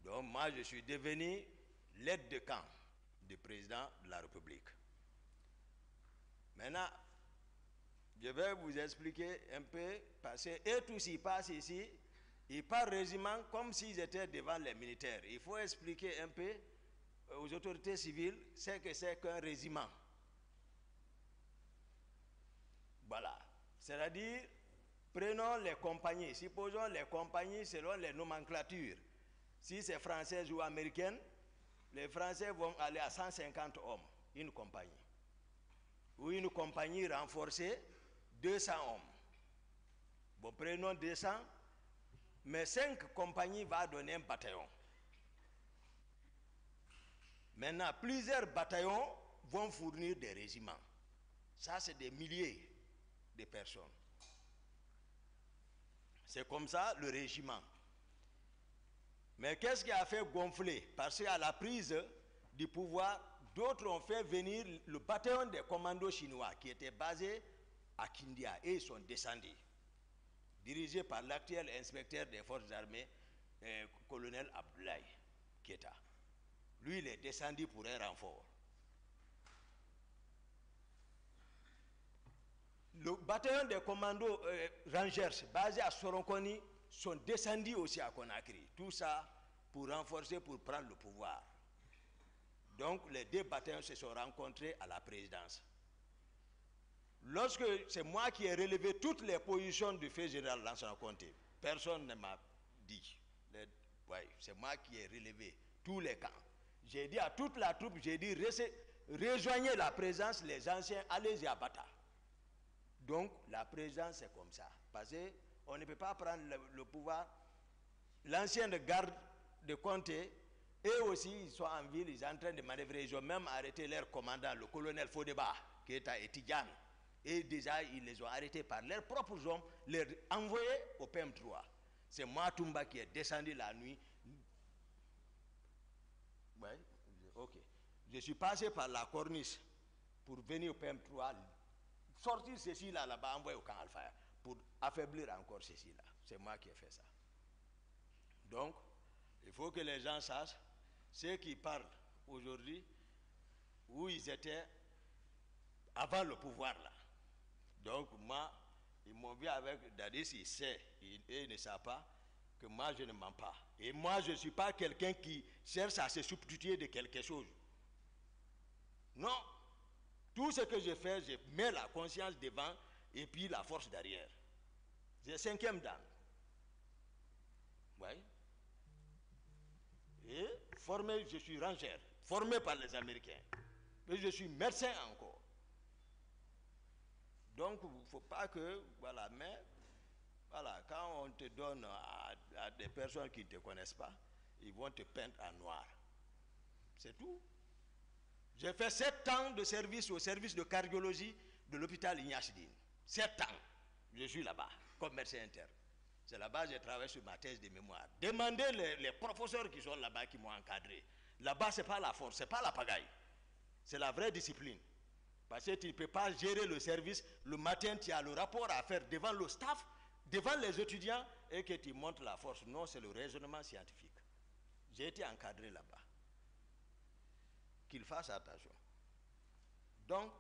Donc moi je suis devenu l'aide de camp du président de la République. Maintenant, je vais vous expliquer un peu, parce que eux tous ils passent ici, ils parlent régiment comme s'ils étaient devant les militaires. Il faut expliquer un peu aux autorités civiles ce que c'est qu'un régiment. Voilà. C'est-à-dire, prenons les compagnies. Supposons les compagnies selon les nomenclatures. Si c'est française ou américaine, les Français vont aller à 150 hommes, une compagnie. Ou une compagnie renforcée, 200 hommes. Bon, prenons 200, mais 5 compagnies vont donner un bataillon. Maintenant, plusieurs bataillons vont fournir des régiments. Ça, c'est des milliers de personnes. C'est comme ça le régiment. Mais qu'est-ce qui a fait gonfler? Parce qu'à la prise du pouvoir, d'autres ont fait venir le bataillon des commandos chinois qui était basé à Kindia et ils sont descendus, dirigé par l'actuel inspecteur des forces armées, colonel Abdoulaye Keita. Lui, il est descendu pour un renfort. Le bataillon des commandos Rangers, basé à Soronkoni, sont descendus aussi à Conakry. Tout ça pour renforcer, pour prendre le pouvoir. Donc, les 2 bataillons se sont rencontrés à la présidence. Lorsque c'est moi qui ai relevé toutes les positions du fait général Lansana Conté, personne ne m'a dit. Ouais, c'est moi qui ai relevé tous les camps. J'ai dit à toute la troupe, j'ai dit, rejoignez la présence, les anciens, allez-y à Bata. Donc, la présence, c'est comme ça. Parce qu'on ne peut pas prendre le pouvoir. L'ancienne garde de Conté, eux aussi, ils sont en ville, ils sont en train de manœuvrer. Ils ont même arrêté leur commandant, le colonel Fodeba, qui est à Etidjan. Et déjà, ils les ont arrêtés par leurs propres hommes, les envoyés au PM3. C'est moi, Toumba, qui est descendu la nuit. Ouais, ok. Je suis passé par la corniche pour venir au PM3, sortir ceci là-bas, envoyer au camp Alpha, pour affaiblir encore ceci là. C'est moi qui ai fait ça. Donc, il faut que les gens sachent, ceux qui parlent aujourd'hui, où ils étaient avant le pouvoir là. Donc moi, ils m'ont vu avec Dadis, il sait, il ne sait pas que moi je ne mens pas. Et moi je ne suis pas quelqu'un qui cherche à se substituer de quelque chose. Non. Tout ce que je fais, je mets la conscience devant et puis la force derrière. J'ai 5e dan. Oui. Et formé, je suis rangeur, formé par les Américains. Et je suis médecin encore. Donc, il ne faut pas que, voilà, mais, voilà, quand on te donne à des personnes qui ne te connaissent pas, ils vont te peindre en noir. C'est tout. J'ai fait 7 ans de service au service de cardiologie de l'hôpital Ignace Dine. 7 ans, je suis là-bas, comme médecin interne. C'est là-bas que j'ai travaillé sur ma thèse de mémoire. Demandez les professeurs qui sont là-bas, qui m'ont encadré. Là-bas, ce n'est pas la force, ce n'est pas la pagaille. C'est la vraie discipline. Parce que tu ne peux pas gérer le service. Le matin, tu as le rapport à faire devant le staff, devant les étudiants, et que tu montres la force. Non, c'est le raisonnement scientifique. J'ai été encadré là-bas. Qu'il fasse attention. Donc,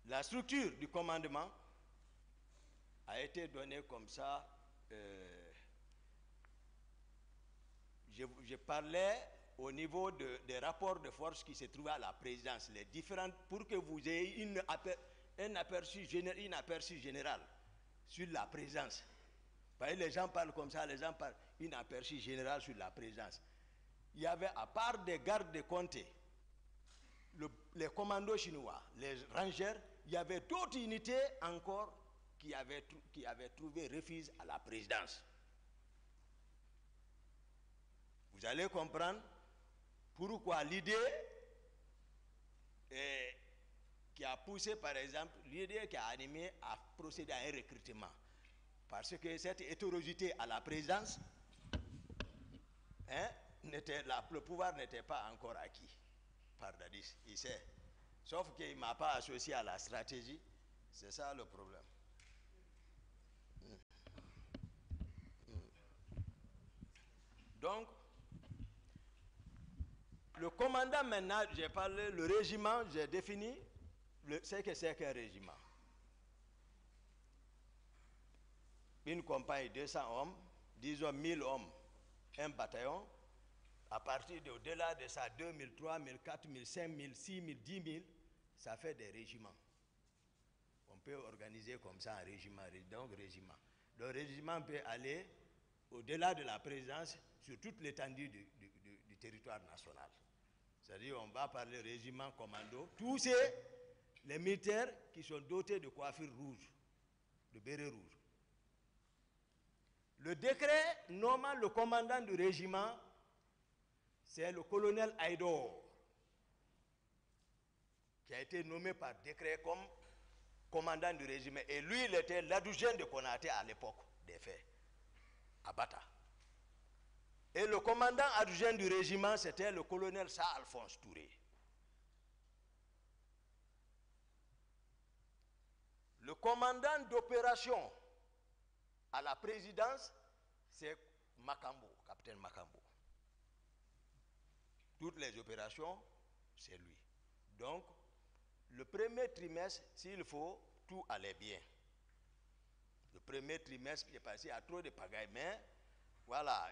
la structure du commandement a été donnée comme ça. Je parlais au niveau des rapports de force qui se trouvaient à la présidence, les différentes, pour que vous ayez un aperçu général sur la présidence. Parce que les gens parlent comme ça, les gens parlent un aperçu général sur la présidence. Il y avait, à part des gardes de comté, les commandos chinois, les rangers, il y avait d'autres unités encore qui avaient trouvé refuge à la présidence. Vous allez comprendre pourquoi l'idée qui a poussé, par exemple, l'idée qui a animé à procéder à un recrutement. Parce que cette hétérogénéité à la présidence, le pouvoir n'était pas encore acquis par Dadis, il sait. Sauf qu'il ne m'a pas associé à la stratégie, c'est ça le problème. Donc, le commandant maintenant, j'ai parlé, le régiment, j'ai défini ce que c'est qu'un régiment. Une compagnie, 200 hommes, disons 1000 hommes, un bataillon. À partir d'au-delà de ça, 2000, 3000, 4000, 5000, 6000, 10 000, ça fait des régiments. On peut organiser comme ça un régiment, donc régiment. Le régiment peut aller au-delà de la présence sur toute l'étendue du territoire national. C'est-à-dire on va parler régiment, commando, tous les militaires qui sont dotés de coiffure rouge, de béret rouge. Le décret nommant le commandant du régiment, c'est le colonel Aïdor, qui a été nommé par décret comme commandant du régiment. Et lui, il était l'adjoint de Konaté à l'époque des faits, à Bata. Et le commandant adjoint du régiment, c'était le colonel Sa-Alphonse Touré. Le commandant d'opération à la présidence, c'est Makambo, capitaine Makambo. Toutes les opérations, c'est lui. Donc, le premier trimestre, s'il faut, tout allait bien. Le premier trimestre, j'ai passé à trop de pagaille, mais voilà,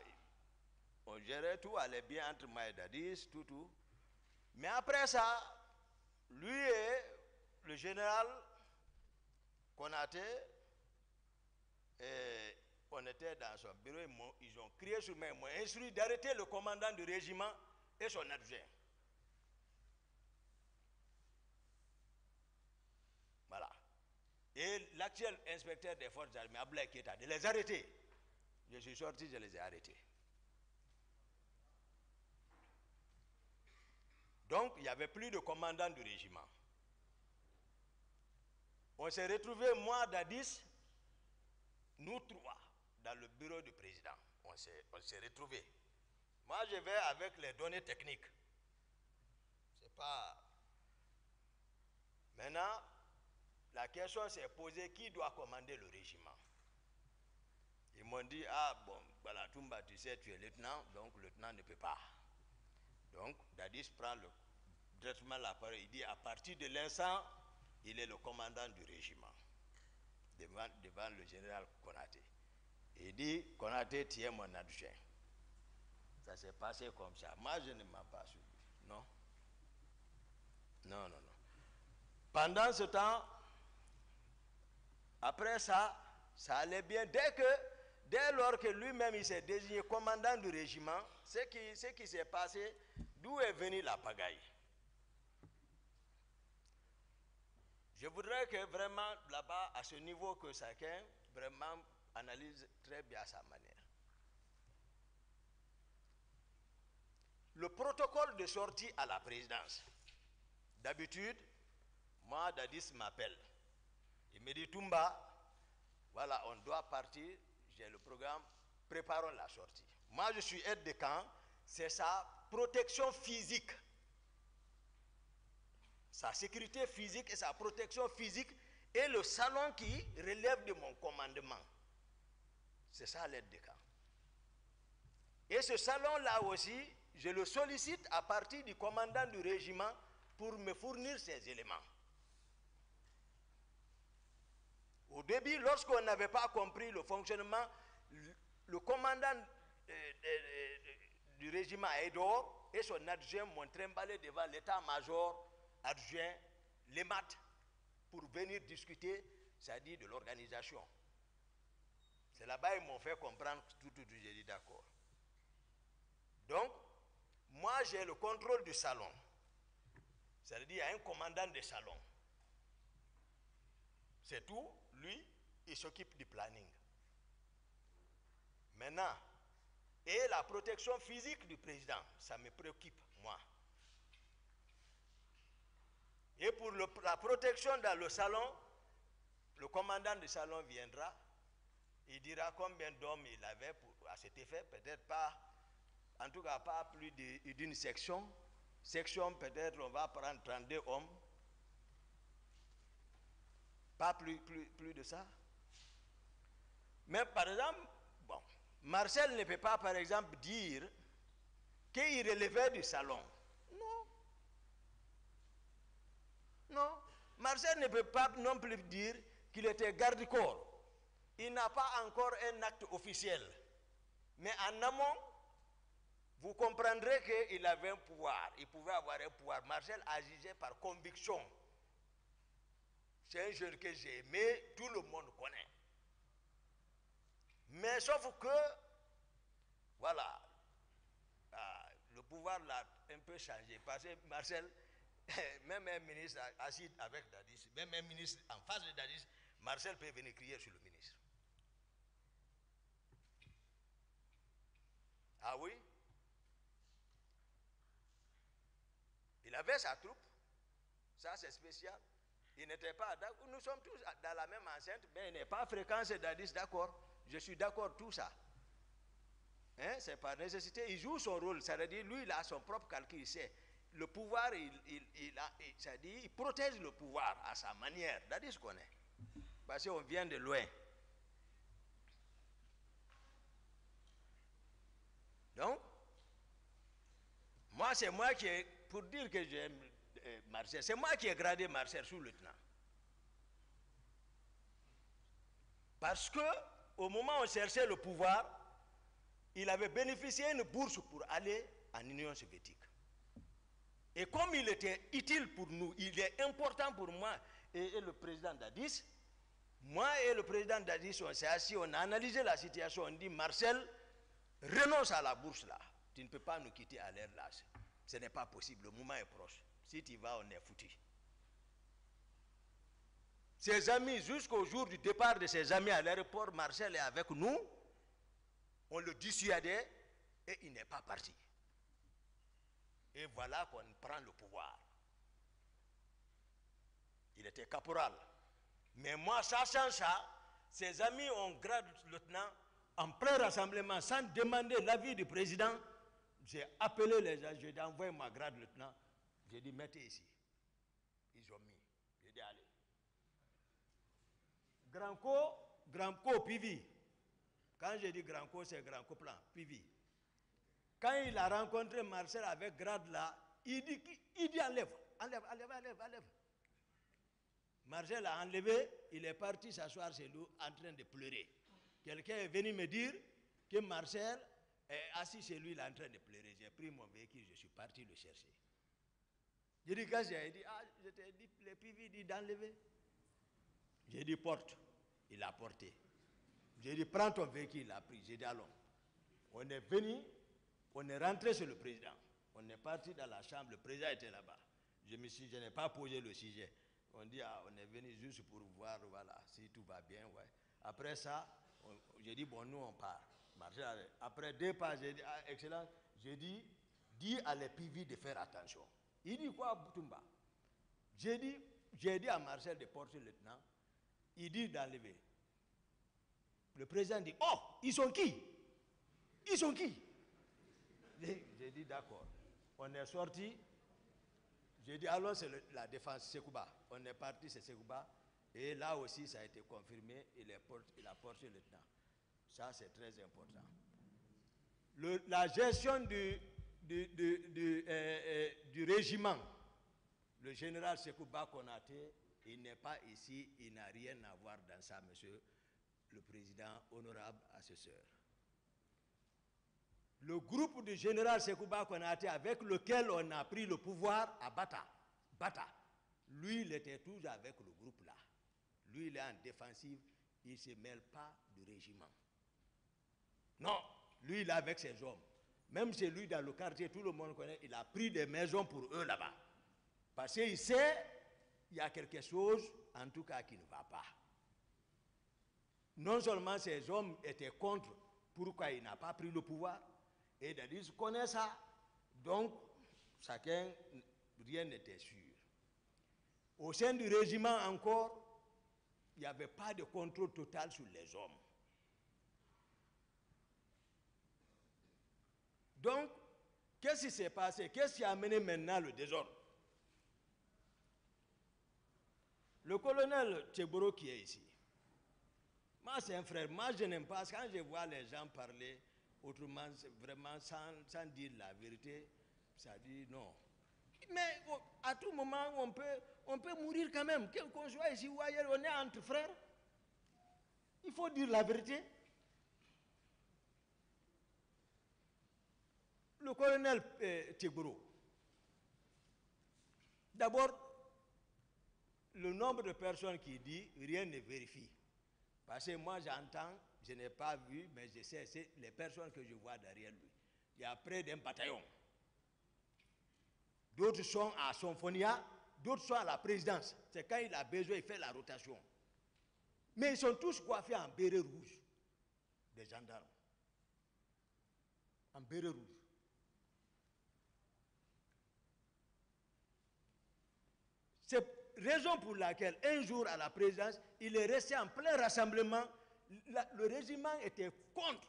on gérait, tout allait bien entre moi et Dadis, tout. Mais après ça, lui et le général Konaté, on était dans son bureau, ils ont crié sur moi, ils m'ont instruit d'arrêter le commandant du régiment et son adjoint. Voilà. Et l'actuel inspecteur des forces armées, Ablaye Keita, de les arrêter. Je suis sorti, je les ai arrêtés. Donc, il n'y avait plus de commandant du régiment. On s'est retrouvés, moi, Dadis, nous trois, dans le bureau du président. On s'est retrouvés. Moi, je vais avec les données techniques. C'est pas... Maintenant, la question s'est posée, qui doit commander le régiment? Ils m'ont dit, ah bon, voilà, Toumba, tu sais, tu es lieutenant, donc le lieutenant ne peut pas. Donc, Dadis prend directement la parole. Il dit, à partir de l'instant, il est le commandant du régiment, devant le général Konaté. Il dit, Konaté, tu es mon adjoint. Ça s'est passé comme ça. Moi, je ne m'en pas suivi. Non. Non, non, non. Pendant ce temps, après ça, ça allait bien. Dès lors que lui-même il s'est désigné commandant du régiment, ce qui s'est passé, d'où est venue la pagaille? Je voudrais que vraiment là-bas, à ce niveau, que chacun vraiment analyse très bien à sa manière. Le protocole de sortie à la présidence. D'habitude, moi, Dadis m'appelle. Il me dit, Toumba, voilà, on doit partir, j'ai le programme, préparons la sortie. Moi, je suis aide de camp, c'est sa protection physique. Sa sécurité physique et sa protection physique et le salon qui relève de mon commandement. C'est ça l'aide de camp. Et ce salon-là aussi, je le sollicite à partir du commandant du régiment pour me fournir ces éléments. Au début, lorsqu'on n'avait pas compris le fonctionnement, le commandant du régiment Aïdor et son adjoint m'ont trimballé devant l'état-major adjoint, les maths, pour venir discuter, c'est-à-dire de l'organisation. C'est là-bas qu'ils m'ont fait comprendre tout, j'ai dit d'accord. Donc, moi j'ai le contrôle du salon. C'est-à-dire qu'il y a un commandant de salon. C'est tout, lui, il s'occupe du planning. Maintenant, et la protection physique du président, ça me préoccupe, moi. Et pour la protection dans le salon, le commandant du salon viendra, il dira combien d'hommes il avait à cet effet, peut-être pas, en tout cas pas plus d'une section. Section, peut-être on va prendre 32 hommes. Pas plus de ça. Mais par exemple, bon, Marcel ne peut pas par exemple dire qu'il relevait du salon. Non. Non. Marcel ne peut pas non plus dire qu'il était garde-corps. Il n'a pas encore un acte officiel. Mais en amont, vous comprendrez qu'il avait un pouvoir. Il pouvait avoir un pouvoir. Marcel agissait par conviction. C'est un jeune que j'ai aimé, tout le monde connaît. Mais sauf que, voilà, le pouvoir l'a un peu changé. Parce que Marcel, même un ministre assis avec Dadis, même un ministre en face de Dadis, Marcel peut venir crier sur le ministre. Ah oui? Il avait sa troupe. Ça, c'est spécial. Il n'était pas d'accord. Nous sommes tous dans la même enceinte, mais il n'est pas fréquent, c'est Dadis, d'accord. Je suis d'accord, tout ça. Hein? C'est par nécessité. Il joue son rôle. Ça veut dire, lui, il a son propre calcul. Il sait. Le pouvoir, ça dit, il protège le pouvoir à sa manière. Dadis connaît. Parce qu'on vient de loin. Donc, moi, c'est moi qui ai, pour dire que j'aime Marcel, c'est moi qui ai gradé Marcel sous-lieutenant. Parce que, au moment où on cherchait le pouvoir, il avait bénéficié d'une bourse pour aller en Union soviétique. Et comme il était utile pour nous, il est important pour moi et le président Dadis, moi et le président Dadis, on s'est assis, on a analysé la situation, on dit, Marcel, renonce à la bourse là. Tu ne peux pas nous quitter à l'air là. Ce n'est pas possible, le moment est proche. Si tu vas, on est foutu. Ses amis, jusqu'au jour du départ de ses amis à l'aéroport, Marcel est avec nous. On le dissuadait et il n'est pas parti. Et voilà qu'on prend le pouvoir. Il était caporal. Mais moi, sachant ça, ses amis ont grade lieutenant en plein rassemblement, sans demander l'avis du président. J'ai appelé les gens, j'ai envoyé ma grade lieutenant. J'ai dit, mettez ici. Ils ont mis. J'ai dit, allez. Grand Co, Pivi. Quand j'ai dit Grand Co, c'est Grand Co plan, Pivi. Quand il a rencontré Marcel avec grade là, Il dit enlève. Marcel a enlevé, il est parti s'asseoir chez lui en train de pleurer. Quelqu'un est venu me dire que Marcel est assis chez lui, il est en train de pleurer. J'ai pris mon véhicule, je suis parti le chercher. J'ai dit, qu'est-ce qu'il dit? Ah, je t'ai dit, le PV dit d'enlever. J'ai dit, porte. Il a porté. J'ai dit, prends ton véhicule, il a pris. J'ai dit, allons. On est venu, on est rentré chez le président. On est parti dans la chambre, le président était là-bas. Je n'ai pas posé le sujet. On dit, ah, on est venu juste pour voir, voilà, si tout va bien, ouais. Après ça, j'ai dit, bon, nous, on part. Après 2 pas, j'ai dit, ah, excellent. J'ai dit, dis à les PV de faire attention. Il dit quoi, Boutoumba? J'ai dit à Marcel de porter le lieutenant. Il dit d'enlever. Le président dit, oh, ils sont qui? Ils sont qui? J'ai dit, d'accord. On est sorti. J'ai dit, allons, c'est la défense Sekouba. On est parti, c'est Sekouba. Et là aussi, ça a été confirmé. Il a porté le lieutenant. Ça, c'est très important. La gestion du régiment, le général Sekouba Konaté, il n'est pas ici, il n'a rien à voir dans ça, monsieur le président, honorable assesseur. Le groupe du général Sekouba Konaté, avec lequel on a pris le pouvoir à Bata, lui, il était toujours avec le groupe là. Lui, il est en défensive, il ne se mêle pas du régiment. Non, lui, il est avec ses hommes. Même chez lui, dans le quartier, tout le monde connaît, il a pris des maisons pour eux là-bas. Parce qu'il sait, il y a quelque chose, en tout cas, qui ne va pas. Non seulement ces hommes étaient contre pourquoi il n'a pas pris le pouvoir, et ils connaissent ça, donc chacun, rien n'était sûr. Au sein du régiment encore, il n'y avait pas de contrôle total sur les hommes. Donc, qu'est-ce qui s'est passé? Qu'est-ce qui a amené maintenant le désordre? Le colonel Tcheboro qui est ici, moi c'est un frère, moi je n'aime pas, quand je vois les gens parler autrement, vraiment sans dire la vérité, ça dit non. Mais à tout moment, on peut mourir quand même, qu'on soit ici ou ailleurs, on est entre frères. Il faut dire la vérité. Le colonel Tcheboro, d'abord, le nombre de personnes qui disent rien ne vérifie. Parce que moi j'entends, je n'ai pas vu, mais je sais, c'est les personnes que je vois derrière lui. Il y a près d'un bataillon. D'autres sont à Symphonia, d'autres sont à la présidence. C'est quand il a besoin, il fait la rotation. Mais ils sont tous coiffés en béret rouge, des gendarmes. En béret rouge. C'est raison pour laquelle, un jour à la présidence, il est resté en plein rassemblement. Le régiment était contre.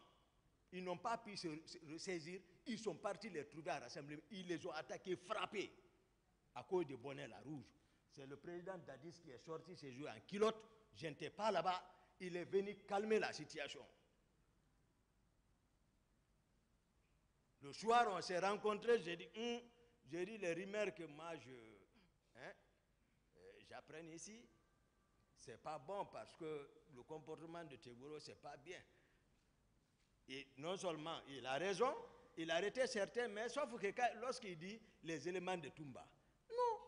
Ils n'ont pas pu se ressaisir. Ils sont partis les trouver à rassemblement. Ils les ont attaqués, frappés, à cause de bonnet la rouge. C'est le président Dadis qui est sorti ce jour en culotte. Je n'étais pas là-bas. Il est venu calmer la situation. Le soir, on s'est rencontrés. J'ai dit les rumeurs que moi j'apprends ici, c'est pas bon parce que le comportement de Tcheboro, c'est pas bien. Et non seulement il a raison, il a arrêté certains, mais sauf que lorsqu'il dit les éléments de Toumba, non.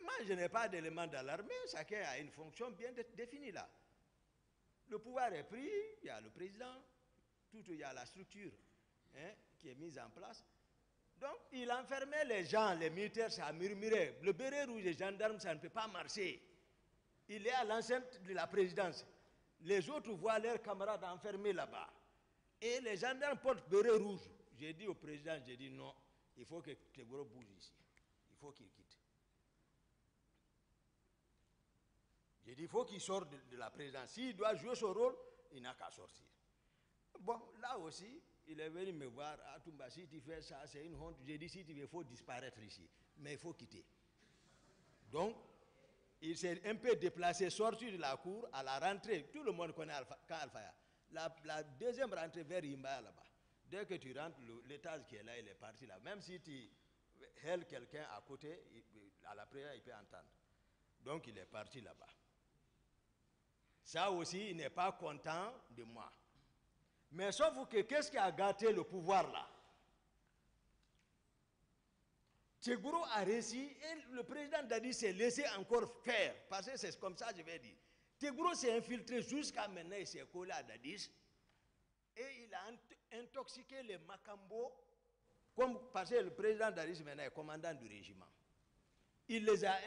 Moi, je n'ai pas d'éléments dans l'armée, chacun a une fonction bien définie là. Le pouvoir est pris, il y a le président, il y a la structure qui est mise en place. Donc, il enfermait les gens, les militaires, ça murmurait. Le béret rouge, les gendarmes, ça ne peut pas marcher. Il est à l'enceinte de la présidence. Les autres voient leurs camarades enfermés là-bas. Et les gendarmes portent béret rouge. J'ai dit au président, j'ai dit non, il faut que Tcheboro bouge ici. Il faut qu'il quitte. J'ai dit, il faut qu'il sorte de la présidence. S'il doit jouer son rôle, il n'a qu'à sortir. Bon, là aussi, il est venu me voir, ah Toumba, si tu fais ça, c'est une honte. J'ai dit, si tu veux, il faut disparaître ici. Mais il faut quitter. Donc, il s'est un peu déplacé, sorti de la cour, à la rentrée. Tout le monde connaît Alfaya. La deuxième rentrée vers Imbaya là-bas. Dès que tu rentres, l'étage qui est là, il est parti là. Même si tu hèles quelqu'un à côté, à la prière, il peut entendre. Donc il est parti là-bas. Ça aussi, il n'est pas content de moi. Mais sauf que qu'est-ce qui a gâté le pouvoir là? Tchegourou a réussi et le président Dadi s'est laissé encore faire. Parce que c'est comme ça que je vais dire. Tchegourou s'est infiltré jusqu'à maintenant, il s'est collé à Dadis. Et il a intoxiqué les Makambo. Parce que le président Dadis maintenant est commandant du régiment. Il les a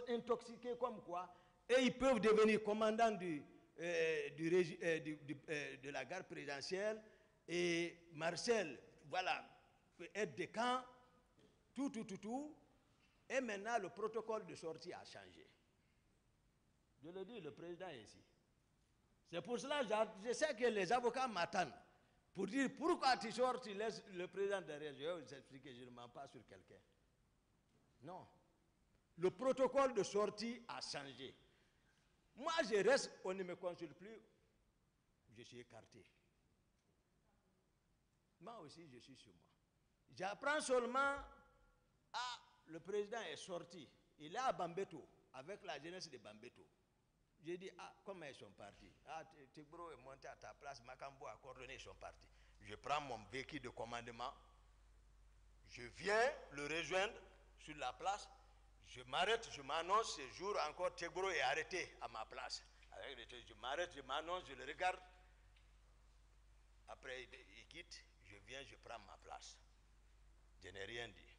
intoxiqués comme quoi. Et ils peuvent devenir commandants de la garde présidentielle. Et Marcel, voilà, peut être de camp. Tout. Et maintenant, le protocole de sortie a changé. Je le dis, le président est ici. C'est pour cela que je sais que les avocats m'attendent pour dire pourquoi tu sors, tu laisses le président derrière. Je vais vous expliquer, je ne mens pas sur quelqu'un. Non. Le protocole de sortie a changé. Moi, je reste, on ne me consulte plus, je suis écarté. Moi aussi, je suis sur moi. J'apprends seulement, le président est sorti. Il est à Bambeto, avec la jeunesse de Bambeto. J'ai dit, comment ils sont partis? Tchegourou est monté à ta place, Makambo a coordonné, ils sont partis. Je prends mon véhicule de commandement, je viens le rejoindre sur la place, je m'arrête, je m'annonce, ce jour encore, Tchegourou est arrêté à ma place. Je m'arrête, je m'annonce, je le regarde. Après, il quitte, je viens, je prends ma place. Je n'ai rien dit.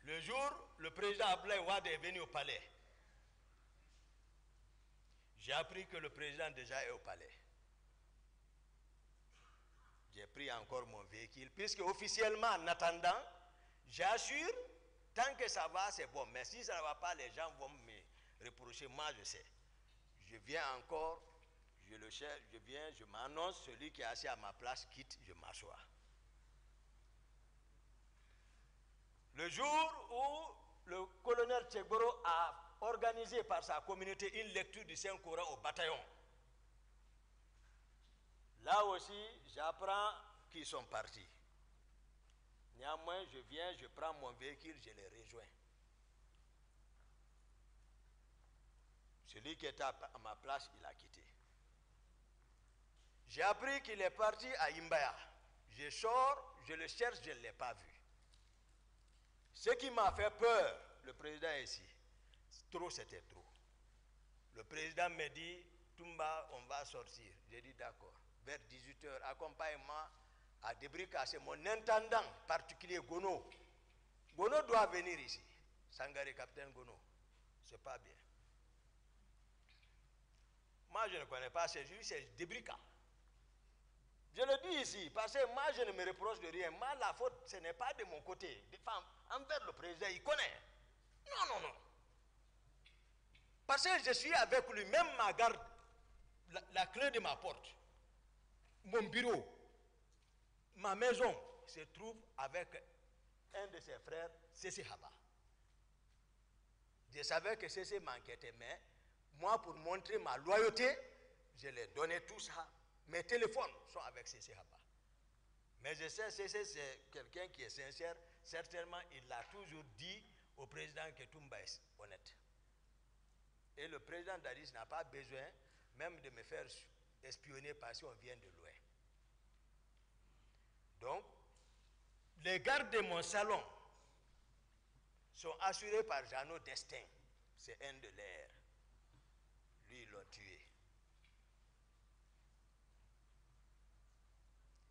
Le jour, le président Abdoulaye Wade est venu au palais. J'ai appris que le président déjà est au palais. J'ai pris encore mon véhicule, puisque officiellement, en attendant, j'assure, tant que ça va, c'est bon. Mais si ça ne va pas, les gens vont me reprocher. Moi, je sais. Je viens encore, je le cherche, je viens, je m'annonce, celui qui est assis à ma place quitte, je m'assois. Le jour où le colonel Tchegourou a organisé par sa communauté une lecture du Saint-Coran au bataillon, là aussi, j'apprends qu'ils sont partis. Néanmoins, je viens, je prends mon véhicule, je les rejoins. Celui qui était à ma place, il a quitté. J'ai appris qu'il est parti à Imbaya. Je sors, je le cherche, je ne l'ai pas vu. Ce qui m'a fait peur, le président est ici. Trop, c'était trop. Le président me dit, Toumba, on va sortir. J'ai dit d'accord. Vers 18h, accompagne-moi à Debrika. C'est mon intendant particulier, Gono. Gono doit venir ici. Sangare, capitaine Gono. C'est pas bien. Moi, je ne connais pas ces juges, c'est Debrika. Je le dis ici, parce que moi, je ne me reproche de rien. Moi, la faute, ce n'est pas de mon côté. Envers le président, il connaît. Non. Parce que je suis avec lui, même ma garde, la clé de ma porte, mon bureau, ma maison se trouve avec un de ses frères, Cécé Haba. Je savais que Cécé m'enquêtait, mais moi, pour montrer ma loyauté, je lui ai donné tout ça. Mes téléphones sont avec Cécé Haba. Mais je sais, Cécé, c'est quelqu'un qui est sincère. Certainement, il a toujours dit au président que Toumba est honnête. Et le président Dadis n'a pas besoin même de me faire espionner parce qu'on vient de loin. Donc, les gardes de mon salon sont assurés par Jeannot Destin. C'est un de leurs. Lui, ils l'ont tué.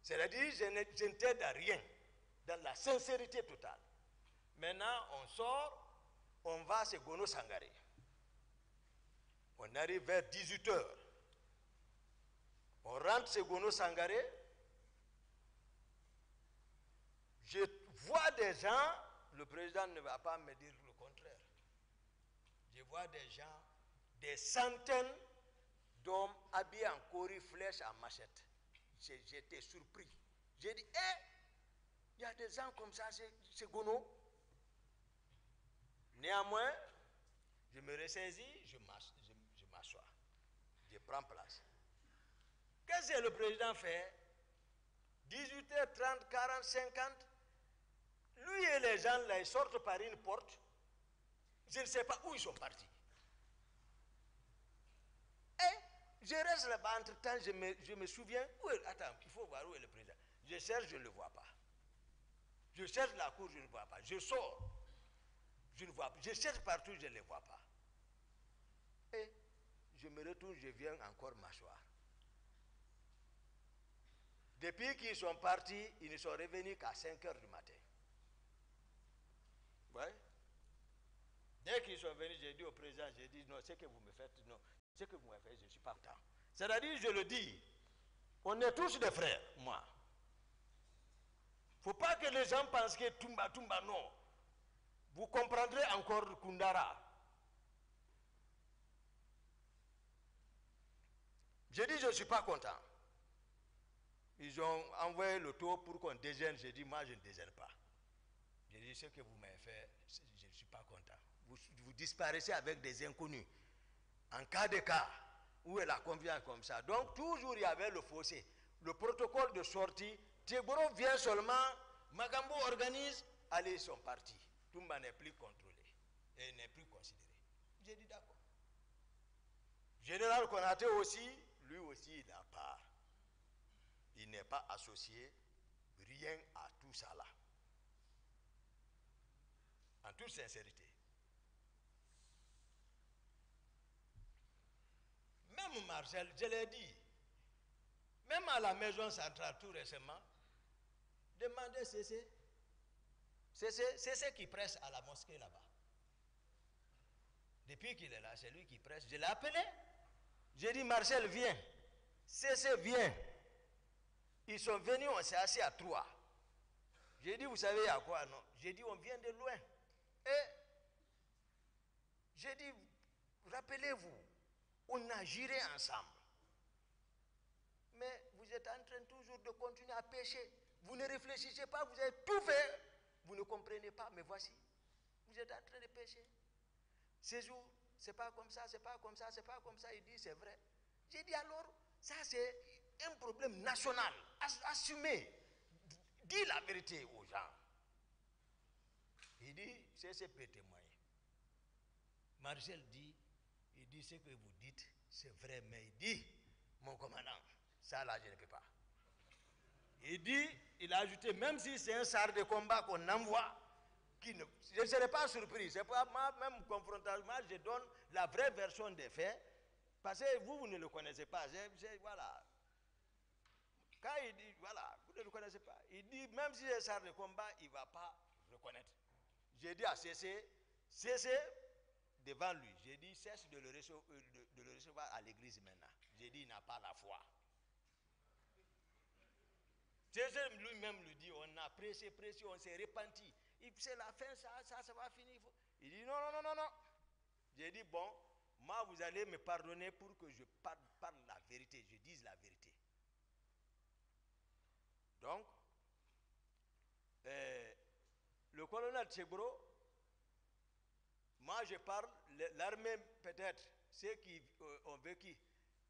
C'est-à-dire, je ne t'aide à rien, dans la sincérité totale. Maintenant, on sort, on va à Gono Sangaré. On arrive vers 18h. On rentre chez Gono Sangaré. Je vois des gens, le président ne va pas me dire le contraire. Je vois des gens, des centaines d'hommes habillés en cori, flèches, en machette. J'étais surpris. J'ai dit, il y a des gens comme ça, c'est Gono. Néanmoins, je me ressaisis, je m'assois. Je prends place. Qu'est-ce que le président fait? 18h30, 40, 50, lui et les gens là, ils sortent par une porte. Je ne sais pas où ils sont partis. Et je reste là-bas, entre-temps, je me souviens, attends, il faut voir où est le président. Je cherche, je ne le vois pas. Je cherche la cour, je ne le vois pas. Je sors, je ne vois pas. Je cherche partout, je ne le vois pas. Et je me retourne, je viens encore m'asseoir. Depuis qu'ils sont partis, ils ne sont revenus qu'à 5 h du matin. Ouais. Dès qu'ils sont venus, j'ai dit au président, j'ai dit, non, ce que vous me faites, non, ce que vous me faites, je ne suis pas content. C'est-à-dire, je le dis, on est tous des frères, moi. Il ne faut pas que les gens pensent que Toumba, non. Vous comprendrez encore Koundara. J'ai dit, je ne suis pas content. Ils ont envoyé le tour pour qu'on déjeune. J'ai dit, moi, je ne déjeune pas. J'ai dit, ce que vous m'avez fait, je ne suis pas content. Vous disparaissez avec des inconnus. En cas de cas, où est la confiance comme ça? Donc, toujours, il y avait le fossé. Le protocole de sortie, Tchegoro vient seulement, Magambo organise, allez, ils sont partis. Toumba n'est plus contrôlé et n'est plus considéré. J'ai dit, d'accord. Général Konaté aussi, lui aussi, il n'a pas. Il n'est pas associé rien à tout ça là. En toute sincérité. Même Marcel, je l'ai dit, même à la maison centrale tout récemment, demandez CC. C'est qui presse à la mosquée là-bas. Depuis qu'il est là, c'est lui qui presse. Je l'ai appelé. J'ai dit, Marcel, viens. CC, viens. Ils sont venus, on s'est assis à 3. J'ai dit, vous savez à quoi? Non. J'ai dit, on vient de loin. Et j'ai dit, rappelez-vous, on a géré ensemble. Mais vous êtes en train toujours de continuer à pécher. Vous ne réfléchissez pas, vous avez tout fait. Vous ne comprenez pas, mais voici. Vous êtes en train de pécher. Ces jours, c'est pas comme ça, c'est pas comme ça, c'est pas comme ça. Il dit, c'est vrai. J'ai dit alors, ça c'est un problème national. Assumez. Dis la vérité aux gens. Il dit, c'est peut témoigner. Marcel dit, il dit ce que vous dites, c'est vrai, mais il dit, mon commandant, ça là, je ne peux pas. Il dit, il a ajouté, même si c'est un char de combat qu'on envoie, je ne serai pas surpris. C'est pas ma même confrontation. Moi, je donne la vraie version des faits, parce que vous ne le connaissez pas. Voilà. Quand il dit, voilà, vous ne le connaissez pas. Il dit, même si c'est un char de combat, il ne va pas reconnaître. J'ai dit à Cessé devant lui, j'ai dit, cesse de le recevoir à l'église maintenant. J'ai dit, il n'a pas la foi. Cessé lui-même lui dit, on a pressé, on s'est repenti. C'est la fin, ça va finir. Il dit, non. J'ai dit, bon, moi, vous allez me pardonner pour que je parle la vérité, je dise la vérité. Donc, le colonel Tchegoro, moi je parle, l'armée peut-être, ceux qui ont vécu,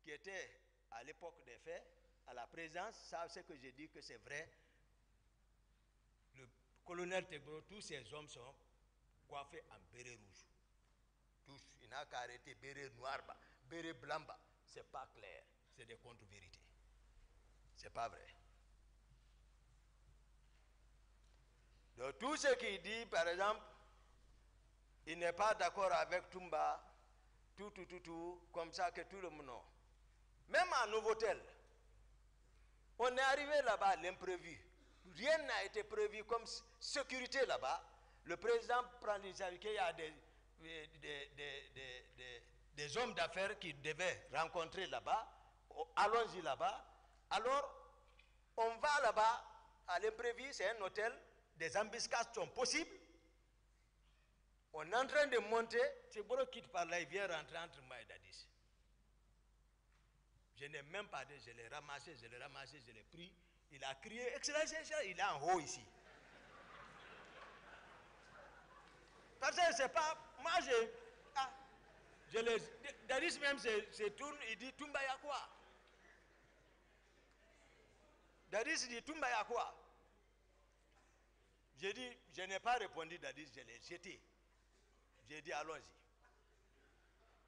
qui étaient à l'époque des faits, à la présence, savent ce que j'ai dit que c'est vrai. Le colonel Tchegoro, tous ces hommes sont coiffés en béret rouge. Tous, il n'a qu'à arrêter béret noir, béret blanc, c'est pas clair, c'est des contre-vérités. C'est pas vrai. Donc tout ce qu'il dit, par exemple, il n'est pas d'accord avec Toumba, tout, comme ça que tout le monde. Non. Même à Novotel, on est arrivé là-bas à l'imprévu. Rien n'a été prévu comme sécurité là-bas. Le président prend l'initiative qu'il y a des hommes d'affaires qui devaient rencontrer là-bas. Allons-y là-bas. Alors, on va là-bas à l'imprévu, c'est un hôtel. Des embuscades sont possibles. On est en train de monter. Tchegoro quitte par là, il vient rentrer entre moi et Dadis. Je n'ai même pas dit, je l'ai ramassé, je l'ai pris. Il a crié, Excellence, il est en haut ici. Parce que c'est pas. Moi, Dadis même se tourne, il dit, Toumba, il y a quoi? Dadis dit, Toumba, il y a quoi? J'ai dit, je n'ai pas répondu, Dadis, je l'ai jeté. J'ai dit, allons-y.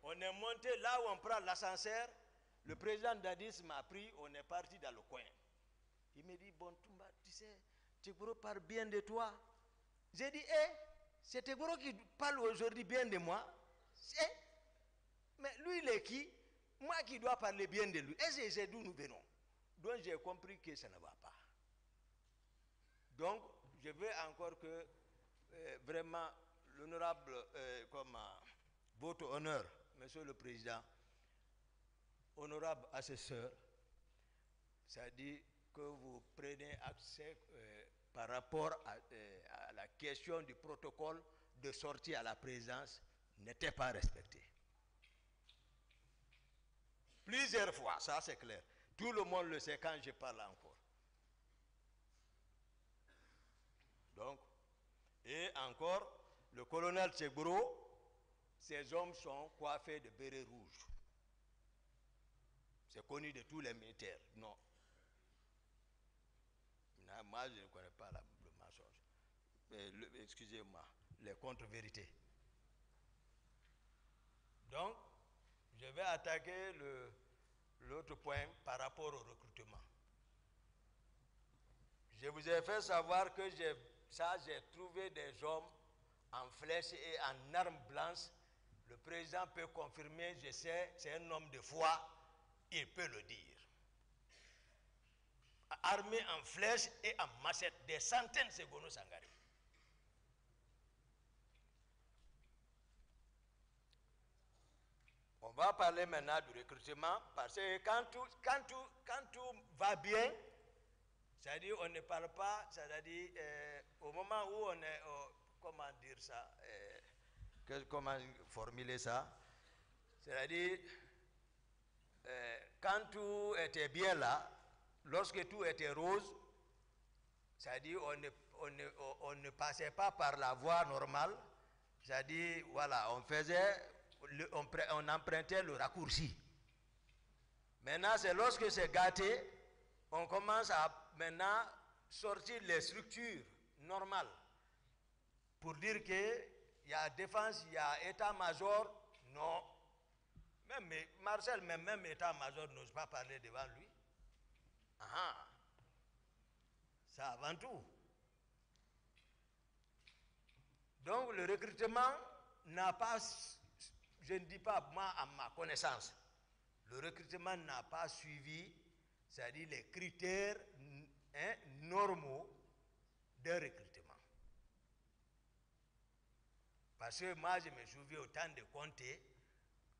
On est monté là où on prend l'ascenseur. Le président Dadis m'a pris, on est parti dans le coin. Il me dit, bon, Toumba, tu sais, Tegboro parle bien de toi. J'ai dit, c'est Tegboro qui parle aujourd'hui bien de moi. Mais lui, il est qui? Moi qui dois parler bien de lui. Et c'est d'où nous venons. Donc j'ai compris que ça ne va pas. Donc, je veux encore que vraiment l'honorable, votre honneur, Monsieur le Président, honorable assesseur, ça dit que vous prenez accès par rapport à la question du protocole de sortie à la présidence n'était pas respecté. Plusieurs fois, ça c'est clair. Tout le monde le sait quand je parle encore. Donc, et encore, le colonel Tegboro, ces hommes sont coiffés de bérets rouges. C'est connu de tous les militaires. Non. Moi, je ne connais pas le mensonge. Excusez-moi, les contre-vérités. Donc, je vais attaquer l'autre point par rapport au recrutement. Je vous ai fait savoir que j'ai trouvé des hommes en flèche et en armes blanches. Le président peut confirmer, je sais, c'est un homme de foi, il peut le dire. Armés en flèche et en machette, des centaines de Gono Sangari. On va parler maintenant du recrutement parce que quand tout va bien, c'est-à-dire on ne parle pas, c'est-à-dire au moment où on est, comment dire ça, comment formuler ça, c'est-à-dire quand tout était bien là, lorsque tout était rose, c'est-à-dire on ne passait pas par la voie normale, c'est-à-dire voilà, on empruntait le raccourci. Maintenant, c'est lorsque c'est gâté, on commence à maintenant sortir les structures normales pour dire qu'il y a défense, il y a état-major. Non. Même Marcel, même état-major n'ose pas parler devant lui. Ah, ça avant tout. Donc le recrutement n'a pas, je ne dis pas moi à ma connaissance, le recrutement n'a pas suivi, c'est-à-dire les critères normaux de recrutement. Parce que moi je me souviens au temps de Conté,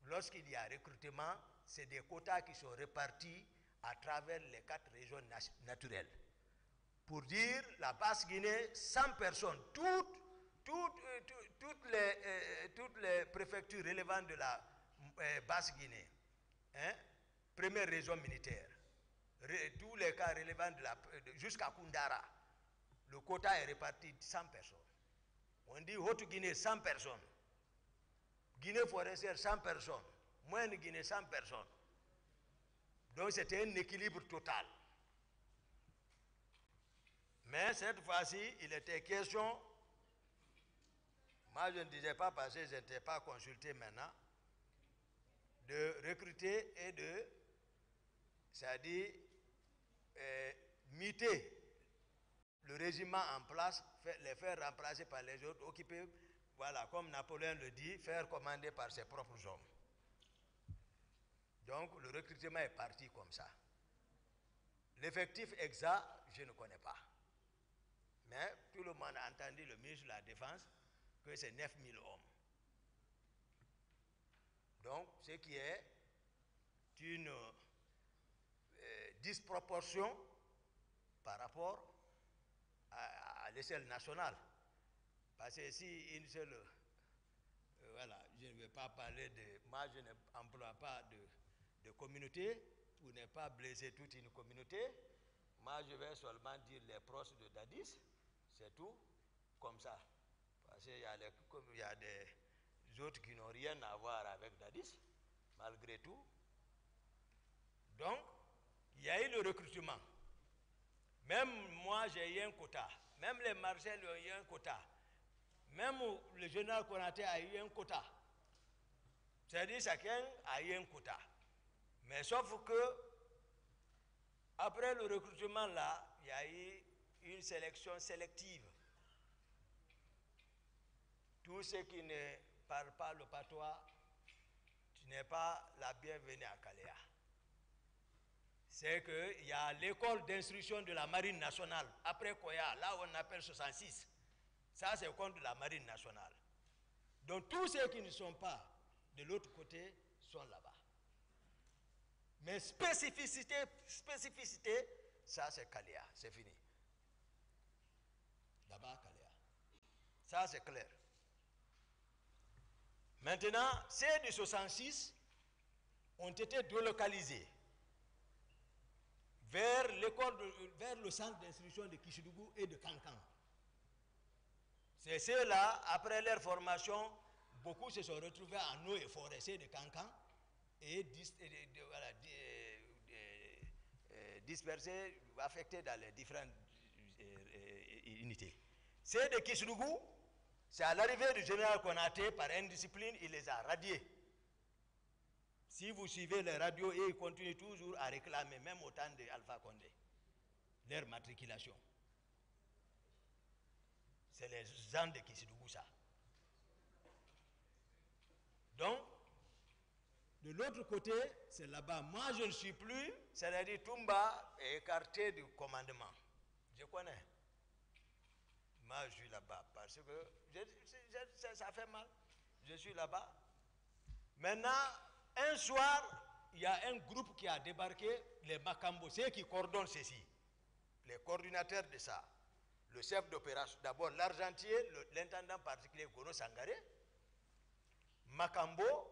lorsqu'il y a recrutement, c'est des quotas qui sont répartis à travers les 4 régions naturelles. Pour dire, la Basse-Guinée, 100 personnes, toutes les préfectures relevantes de la Basse-Guinée, première région militaire, tous les cas relevant jusqu'à Koundara, le quota est réparti de 100 personnes. On dit Haute-Guinée, 100 personnes. Guinée forestière, 100 personnes. Moyenne Guinée, 100 personnes. Donc c'était un équilibre total. Mais cette fois-ci, il était question, moi je ne disais pas parce que je n'étais pas consulté maintenant, de recruter et de, c'est-à-dire, muter le régiment en place, les faire remplacer par les autres, occuper, voilà, comme Napoléon le dit, faire commander par ses propres hommes. Donc le recrutement est parti comme ça. L'effectif exact, je ne connais pas. Mais tout le monde a entendu le ministre de la Défense que c'est 9000 hommes. Donc, ce qui est une disproportion par rapport à l'échelle nationale. Parce que si une seule... voilà, je ne vais pas parler de... Moi, je n'emploie pas de communauté pour ne pas blesser toute une communauté. Moi, je vais seulement dire les proches de Dadis. C'est tout, comme ça. Parce qu'il y a des autres qui n'ont rien à voir avec Dadis, malgré tout. Donc, il y a eu le recrutement. Même moi, j'ai eu un quota. Même les Marcel ont eu un quota. Même le général Konaté a eu un quota. C'est-à-dire chacun a eu un quota. Mais sauf que, après le recrutement là, il y a eu une sélection sélective. Tous ceux qui ne parlent pas le patois, tu n'es pas la bienvenue à Kaléa. C'est qu'il y a l'école d'instruction de la Marine nationale, après Koya, là où on appelle 66. Ça, c'est le compte de la Marine nationale. Donc, tous ceux qui ne sont pas de l'autre côté sont là-bas. Mais spécificité, ça, c'est Kaléa, c'est fini. Là-bas, Kaléa. Ça, c'est clair. Maintenant, ceux de 66 ont été délocalisés vers le centre d'instruction de Kishidougou et de Kankan. C'est ceux-là, après leur formation, beaucoup se sont retrouvés en eau et forêt, ceux de Kankan, et dispersés, affectés dans les différentes unités. Ceux de Kishidougou, c'est à l'arrivée du général Konaté, par indiscipline, il les a radiés. Si vous suivez les radios, et ils continuent toujours à réclamer, même au temps d'Alpha Condé, leur matriculation. C'est les gens de Kishidougou, ça. Donc, de l'autre côté, c'est là-bas. Moi, je ne suis plus, c'est-à-dire Toumba est écarté du commandement. Je connais. Moi, je suis là-bas parce que ça fait mal. Je suis là-bas. Maintenant, un soir, il y a un groupe qui a débarqué, les Makambo, ceux qui coordonnent ceci, les coordinateurs de ça, le chef d'opération, d'abord l'argentier, l'intendant particulier Gono Sangaré, Makambo,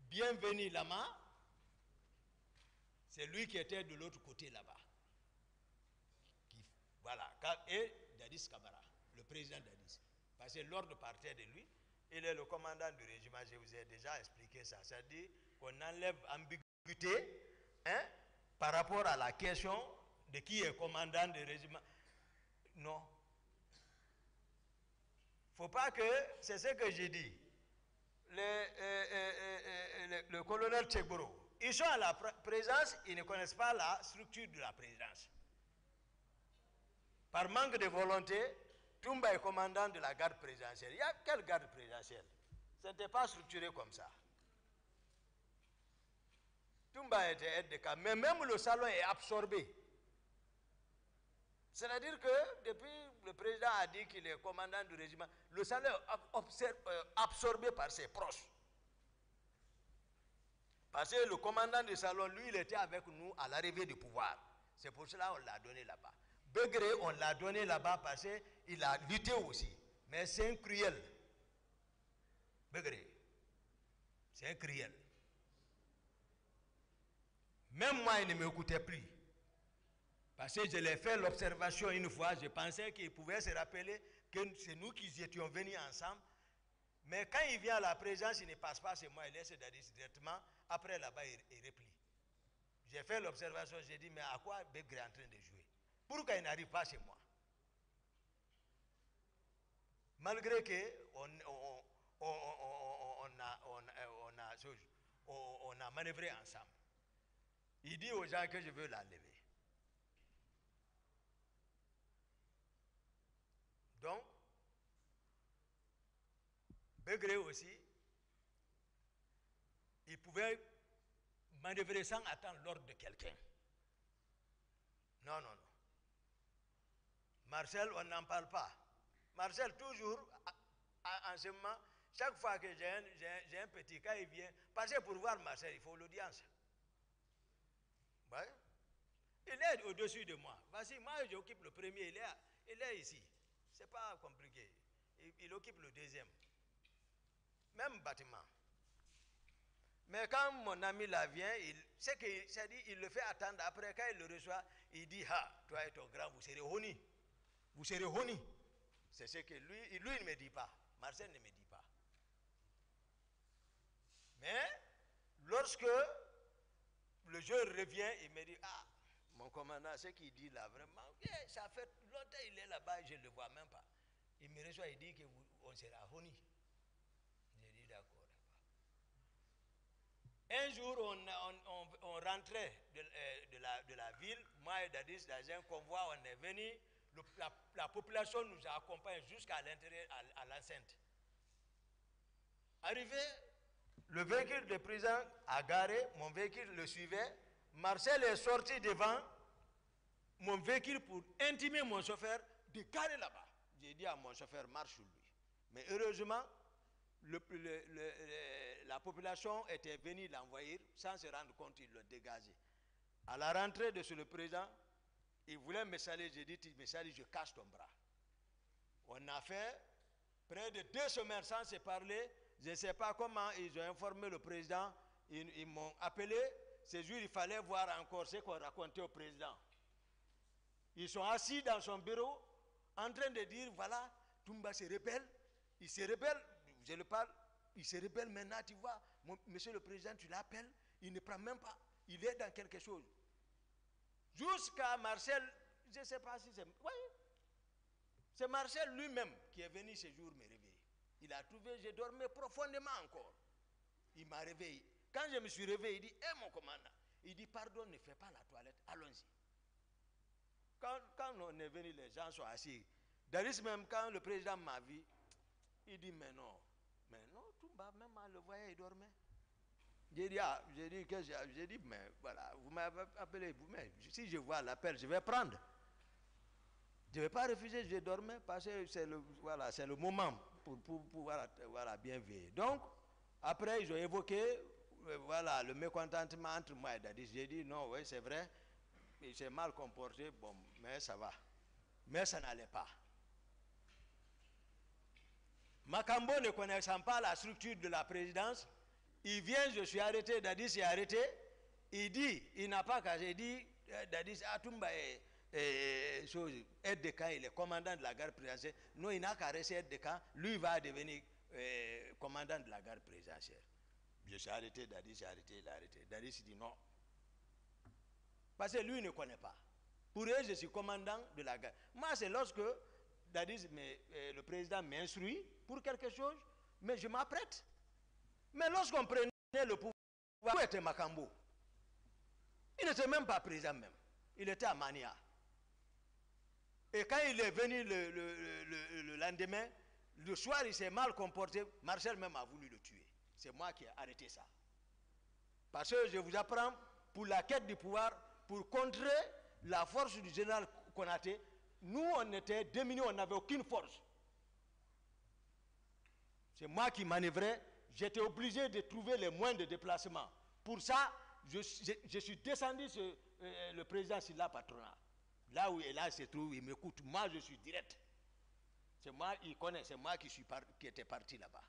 Bienvenu Lama, c'est lui qui était de l'autre côté là-bas. Voilà, et Dadis Kabara, le président Dadis. Parce que l'ordre partait de lui, il est le commandant du régiment, je vous ai déjà expliqué ça. C'est-à-dire qu'on enlève ambiguïté par rapport à la question de qui est commandant du régiment. Non. Il ne faut pas que, c'est ce que j'ai dit, le colonel Tchegboro, ils sont à la présidence, ils ne connaissent pas la structure de la présidence. Par manque de volonté, Toumba est commandant de la garde présidentielle. Il y a quelle garde présidentielle? Ce n'était pas structuré comme ça. Toumba était aide de camp, mais même le salon est absorbé. C'est-à-dire que depuis le président a dit qu'il est commandant du régiment, le salon est absorbé par ses proches. Parce que le commandant du salon, lui, il était avec nous à l'arrivée du pouvoir. C'est pour cela qu'on l'a donné là-bas. Begré, on l'a donné là-bas parce qu'il a lutté aussi. Mais c'est un cruel. Begré. C'est un cruel. Même moi, il ne m'écoutait plus. Parce que je l'ai fait l'observation une fois, je pensais qu'il pouvait se rappeler que c'est nous qui étions venus ensemble. Mais quand il vient à la présence, il ne passe pas chez moi, il laisse Dadis directement. Après, là-bas, il replie. J'ai fait l'observation, j'ai dit, mais à quoi Begré est en train de jouer? Pourquoi il n'arrive pas chez moi? Malgré qu'on a manœuvré ensemble. Il dit aux gens que je veux l'enlever. Donc, Begré aussi, il pouvait manœuvrer sans attendre l'ordre de quelqu'un. Non, non, non. Marcel, on n'en parle pas. Marcel, toujours, en ce moment, chaque fois que j'ai un petit cas, il vient. Parce que pour voir Marcel, il faut l'audience. Ouais. Il est au-dessus de moi. Voici, moi, j'occupe le premier, il est ici. Ce n'est pas compliqué. Il occupe le deuxième. Même bâtiment. Mais quand mon ami là vient, il le fait attendre. Après, quand il le reçoit, il dit, ah, toi et ton grand, vous serez honni. Vous serez honni. C'est ce que lui, il ne me dit pas. Marcel ne me dit pas. Mais, lorsque le jour revient, il me dit, ah, mon commandant, ce qu'il dit là, vraiment, ça fait longtemps qu'il est là-bas, je ne le vois même pas. Il me reçoit, il dit qu'on sera honni. J'ai dit d'accord. Un jour, on rentrait de la ville, moi et Dadis, dans un convoi, on est venu, la population nous a accompagnés jusqu'à l'intérieur, à l'enceinte. Arrivé, le véhicule de président a garé, mon véhicule le suivait, Marcel est sorti devant mon véhicule pour intimer mon chauffeur de garer là-bas. J'ai dit à mon chauffeur, marche sur lui. Mais heureusement, la population était venue l'envoyer, sans se rendre compte, ils l'ont dégagé. À la rentrée de le président, il voulait me saluer, j'ai dit, tu me salues, je cache ton bras. On a fait près de 2 semaines sans se parler, je ne sais pas comment ils ont informé le président, ils m'ont appelé, ce jour il fallait voir encore ce qu'on racontait au président. Ils sont assis dans son bureau, en train de dire, voilà, Toumba se rebelle, il se rebelle, je le parle, il se rebelle maintenant, tu vois, monsieur le président, tu l'appelles, il ne prend même pas, il est dans quelque chose. Jusqu'à Marcel, je ne sais pas si c'est... Oui, c'est Marcel lui-même qui est venu ce jour me réveiller. Il a trouvé, j'ai dormi profondément encore. Il m'a réveillé. Quand je me suis réveillé, il dit, hé mon commandant, il dit, pardon, ne fais pas la toilette, allons-y. Quand on est venu, les gens sont assis. Daris même, quand le président m'a vu, il dit, mais non, Toumba, même à le voyer, il dormait. J'ai dit, mais voilà, vous m'avez appelé, mais si je vois l'appel, je vais prendre. Je ne vais pas refuser, je vais dormir parce que c'est le moment pour voilà, bien veiller. Donc, après, ils ont évoqué le mécontentement entre moi et Dadis. J'ai dit, non, oui, c'est vrai, il s'est mal comporté, bon, mais ça va. Mais ça n'allait pas. Makambo, ne connaissant pas la structure de la présidence, il vient, je suis arrêté, Dadis est arrêté, il dit, il n'a pas qu'à, j'ai dit, Dadis, Toumba est aide de camp, il est commandant de la garde présidentielle. Non, il n'a qu'à rester aide de camp, lui va devenir commandant de la garde présidentielle. Je suis arrêté, Dadis est arrêté, il est arrêté. Dadis dit non. Parce que lui ne connaît pas. Pour eux, je suis commandant de la garde. Moi, c'est lorsque Dadis, le président m'instruit pour quelque chose, mais je m'apprête. Mais lorsqu'on prenait le pouvoir, où était Makambo? Il n'était même pas président même. Il était à Mania. Et quand il est venu le lendemain, le soir, il s'est mal comporté. Marcel même a voulu le tuer. C'est moi qui ai arrêté ça. Parce que je vous apprends, pour la quête du pouvoir, pour contrer la force du général Konaté, nous, on était démunis, on n'avait aucune force. C'est moi qui manœuvrais. J'étais obligé de trouver les moyens de déplacement. Pour ça, je suis descendu sur le président Silla Patronat. Là où il se trouve, il m'écoute. Moi, je suis direct. C'est moi, il connaît, c'est moi qui étais parti là-bas.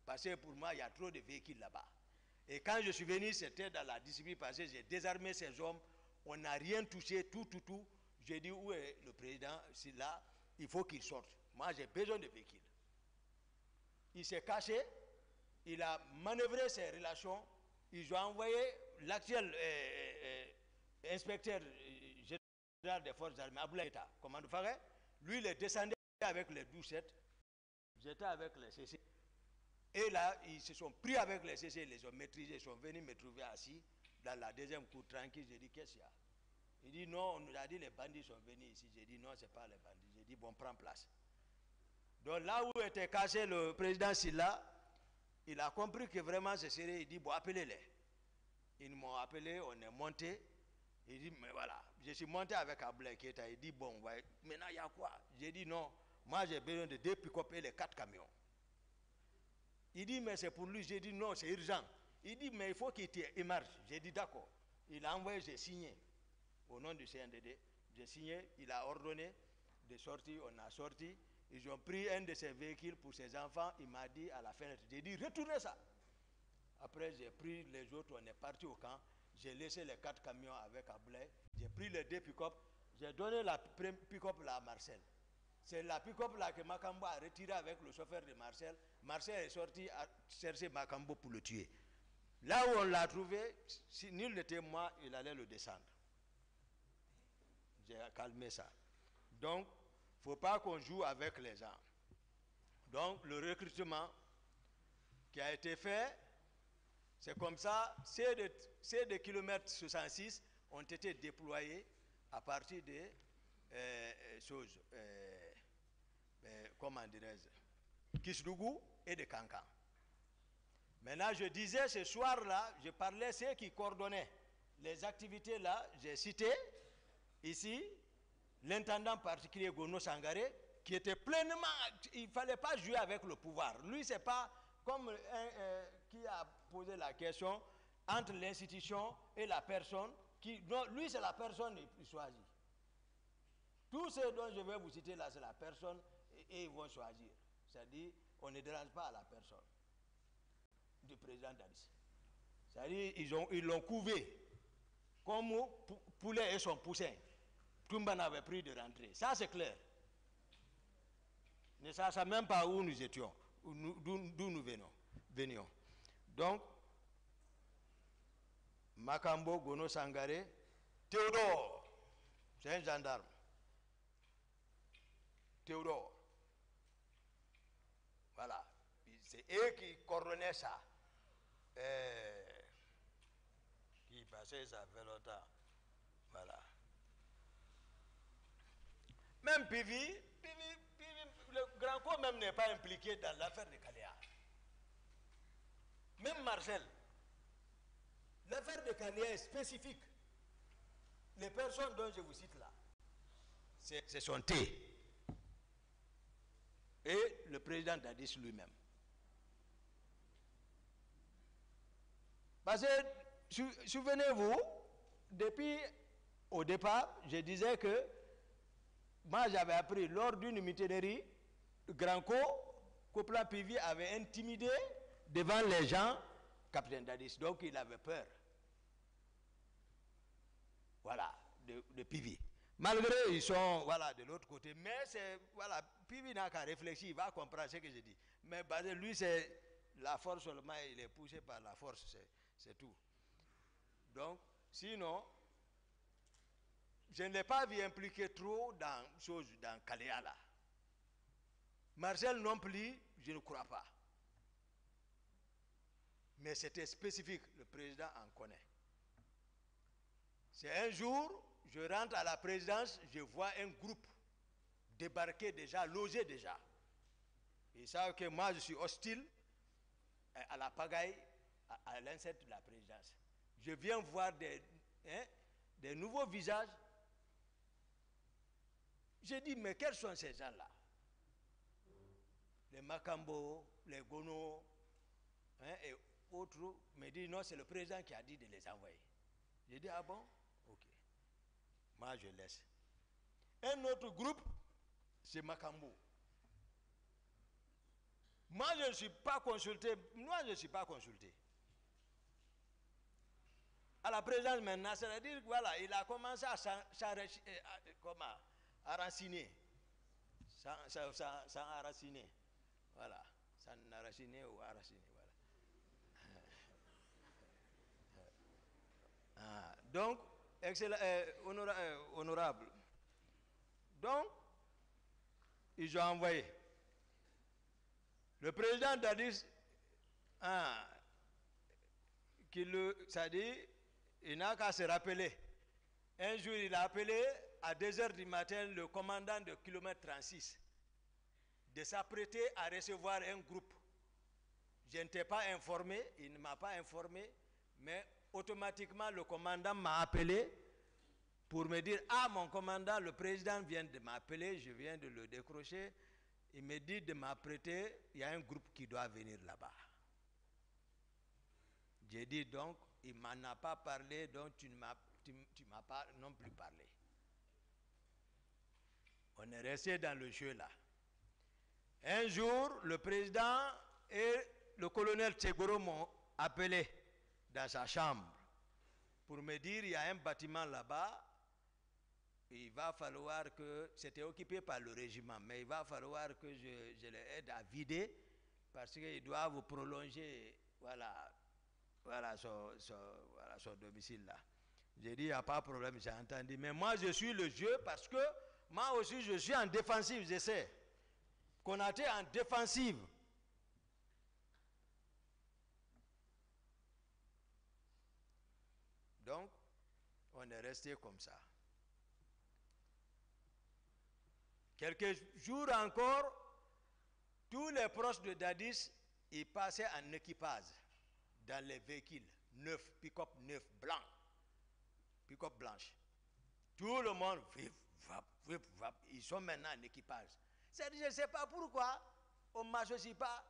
Parce que pour moi, il y a trop de véhicules là-bas. Et quand je suis venu, c'était dans la discipline parce que j'ai désarmé ces hommes. On n'a rien touché, tout. J'ai dit, où est le président Silla? Il faut qu'il sorte. Moi, j'ai besoin de véhicules. Il s'est caché. Il a manœuvré ses relations. Ils ont envoyé l'actuel inspecteur général des forces armées, Aboulaye Etta, commandant Faré. Lui, il est descendu avec les 12-7. J'étais avec les CC. Et là, ils se sont pris avec les CC, ils les ont maîtrisés. Ils sont venus me trouver assis dans la deuxième cour tranquille. J'ai dit, qu'est-ce qu'il y a? Il dit, non, on nous a dit les bandits sont venus ici. J'ai dit, non, ce n'est pas les bandits. J'ai dit, bon, prends place. Donc là où était caché le président Silla, il a compris que vraiment ce serait, il dit, bon, appelez-les. Ils m'ont appelé, on est monté. Il dit, mais voilà, je suis monté avec Aboulaye Etta. Il dit, bon, ouais, maintenant il y a quoi? J'ai dit, non, moi j'ai besoin de 2 pick-up et les 4 camions. Il dit, mais c'est pour lui. J'ai dit, non, c'est urgent. Il dit, mais il faut qu'il émarge. J'ai dit, d'accord. Il a envoyé, j'ai signé. Au nom du CNDD, j'ai signé, il a ordonné de sortir, on a sorti. Ils ont pris un de ses véhicules pour ses enfants. Il m'a dit à la fenêtre, j'ai dit, retournez ça. Après, j'ai pris les autres, on est parti au camp. J'ai laissé les 4 camions avec Aboulaye. J'ai pris les 2 pick-up. J'ai donné la pick-up là à Marcel. C'est la pick-up là que Makambo a retiré avec le chauffeur de Marcel. Marcel est sorti à chercher Makambo pour le tuer. Là où on l'a trouvé, si nul n'était moi, il allait le descendre. J'ai calmé ça. Donc, il ne faut pas qu'on joue avec les gens. Donc, le recrutement qui a été fait, c'est comme ça, ces de kilomètres 66 ont été déployés à partir des choses, comment dirais-je, Kisdougou et de Kankan. Maintenant, je disais ce soir-là, je parlais ceux qui coordonnaient les activités là, j'ai cité ici l'intendant particulier Gono Sangaré, qui était pleinement, il ne fallait pas jouer avec le pouvoir. Lui, c'est pas comme qui a posé la question entre l'institution et la personne, non, lui c'est la personne qui choisit. Tout ce dont je vais vous citer là, c'est la personne et ils vont choisir. C'est-à-dire, on ne dérange pas à la personne du président Dadis. C'est-à-dire, ils l'ont couvé comme poulet et son poussin. Toumba n'avait pris de rentrée. Ça, c'est clair. Ne sachant même pas où nous étions, d'où nous venions. Donc, Makambo Gono Sangaré, Théodore, c'est un gendarme. Théodore. Voilà. C'est eux qui coordonnaient ça. Qui passaient, ça fait longtemps. Voilà. Même Pivi, le grand corps même n'est pas impliqué dans l'affaire de Kaléa. Même Marcel. L'affaire de Kaléa est spécifique. Les personnes dont je vous cite là, c'est son thé. Et le président Dadis lui-même. Parce que, souvenez-vous, depuis au départ, je disais que moi j'avais appris lors d'une mutinerie, Granco, Copla Pivi avait intimidé devant les gens capitaine Dadis. Donc il avait peur. Voilà, de Pivi. Malgré ils sont voilà, de l'autre côté. Mais c'est, voilà, Pivi n'a qu'à réfléchir, il va comprendre ce que je dis. Mais lui, c'est la force seulement, il est poussé par la force, c'est tout. Donc, sinon, je ne l'ai pas vu impliqué trop dans Kaléa là. Marcel non plus, je ne crois pas. Mais c'était spécifique, le président en connaît. C'est un jour, je rentre à la présidence, je vois un groupe débarqué déjà, logé déjà. Ils savent que moi je suis hostile à la pagaille, à l'insecte de la présidence. Je viens voir des nouveaux visages. J'ai dit, mais quels sont ces gens-là? Les Makambo, les Gono, et autres, me disent, non, c'est le président qui a dit de les envoyer. J'ai dit, ah bon? Ok. Moi, je laisse. Un autre groupe, c'est Makambo. Moi, je ne suis pas consulté. Moi, je ne suis pas consulté. À la présidence maintenant, c'est-à-dire, voilà, il a commencé à enraciner. Sans enraciner. Voilà. Sans enraciner ou enraciner. Voilà. Donc, excellent, honorable. Donc, ils ont envoyé. Le président Dadis, c'est-à-dire, il n'a qu'à se rappeler. Un jour, il a appelé à 2h du matin le commandant de kilomètre 36 de s'apprêter à recevoir un groupe. Je n'étais pas informé, il ne m'a pas informé, mais automatiquement le commandant m'a appelé pour me dire, ah mon commandant, le président vient de m'appeler, je viens de le décrocher, il me dit de m'apprêter, il y a un groupe qui doit venir là-bas. J'ai dit donc, il ne m'en a pas parlé, donc tu ne m'as pas non plus parlé. On est resté dans le jeu là. Un jour, le président et le colonel Tsegoro m'ont appelé dans sa chambre pour me dire, il y a un bâtiment là-bas, il va falloir que, c'était occupé par le régiment, mais il va falloir que je les aide à vider parce qu'ils doivent prolonger, voilà, voilà, son domicile là. J'ai dit, il n'y a pas de problème, j'ai entendu. Mais moi, je suis le jeu parce que moi aussi, je suis en défensive, je sais. Konaté en défensive. Donc, on est resté comme ça. Quelques jours encore, tous les proches de Dadis, ils passaient en équipage dans les véhicules neufs, pick-up neufs, blancs, pick-up blanches. Tout le monde, vip, vap, ils sont maintenant en équipage. C'est-à-dire, je ne sais pas pourquoi on ne m'associe pas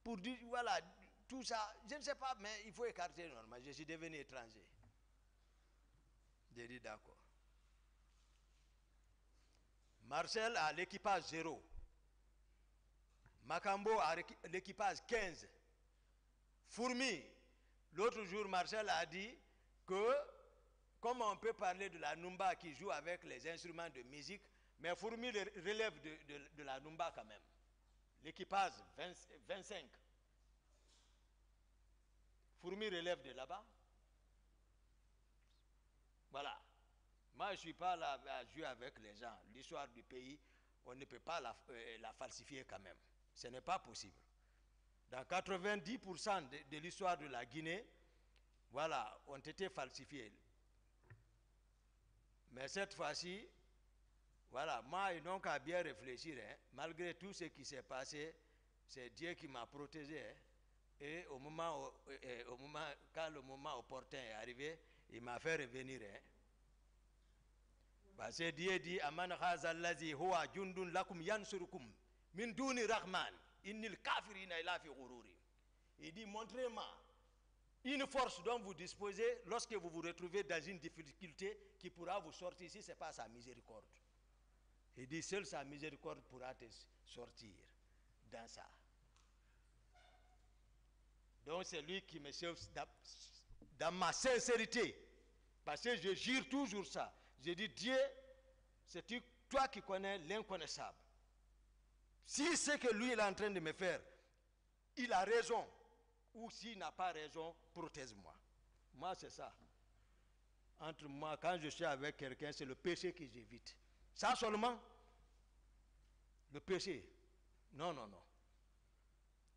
pour dire, voilà, tout ça. Je ne sais pas, mais il faut écarter normalement. Je suis devenu étranger. J'ai dit d'accord. Marcel a l'équipage 0. Makambo a l'équipage 15. Fourmi, l'autre jour, Marcel a dit que, comme on peut parler de la Numba qui joue avec les instruments de musique, mais Fourmi relève de la Numba quand même. L'équipage 25. Fourmi relève de là-bas. Voilà. Moi, je ne suis pas là à jouer avec les gens. L'histoire du pays, on ne peut pas la falsifier quand même. Ce n'est pas possible. Dans 90% de l'histoire de la Guinée, voilà, ont été falsifiés. Mais cette fois-ci, voilà, moi, ils n'ont qu'à bien réfléchir. Hein. Malgré tout ce qui s'est passé, c'est Dieu qui m'a protégé. Hein. Et quand le moment opportun est arrivé, il m'a fait revenir. Hein. Parce que Dieu dit, Aman Khazallazi huwa jundun lakum yansurukum min duni rahman innil kafirina ila fi ghururi. Il dit, montrez-moi une force dont vous disposez lorsque vous vous retrouvez dans une difficulté qui pourra vous sortir si ce n'est pas sa miséricorde. Il dit, seule sa miséricorde pourra te sortir dans ça. Donc c'est lui qui me sauve dans ma sincérité. Parce que je jure toujours ça. Je dis, Dieu, c'est toi qui connais l'inconnaissable. Si ce que lui est en train de me faire, il a raison, ou s'il n'a pas raison, protège-moi. Moi, c'est ça. Entre moi, quand je suis avec quelqu'un, c'est le péché que j'évite. Ça seulement, le péché. Non, non, non.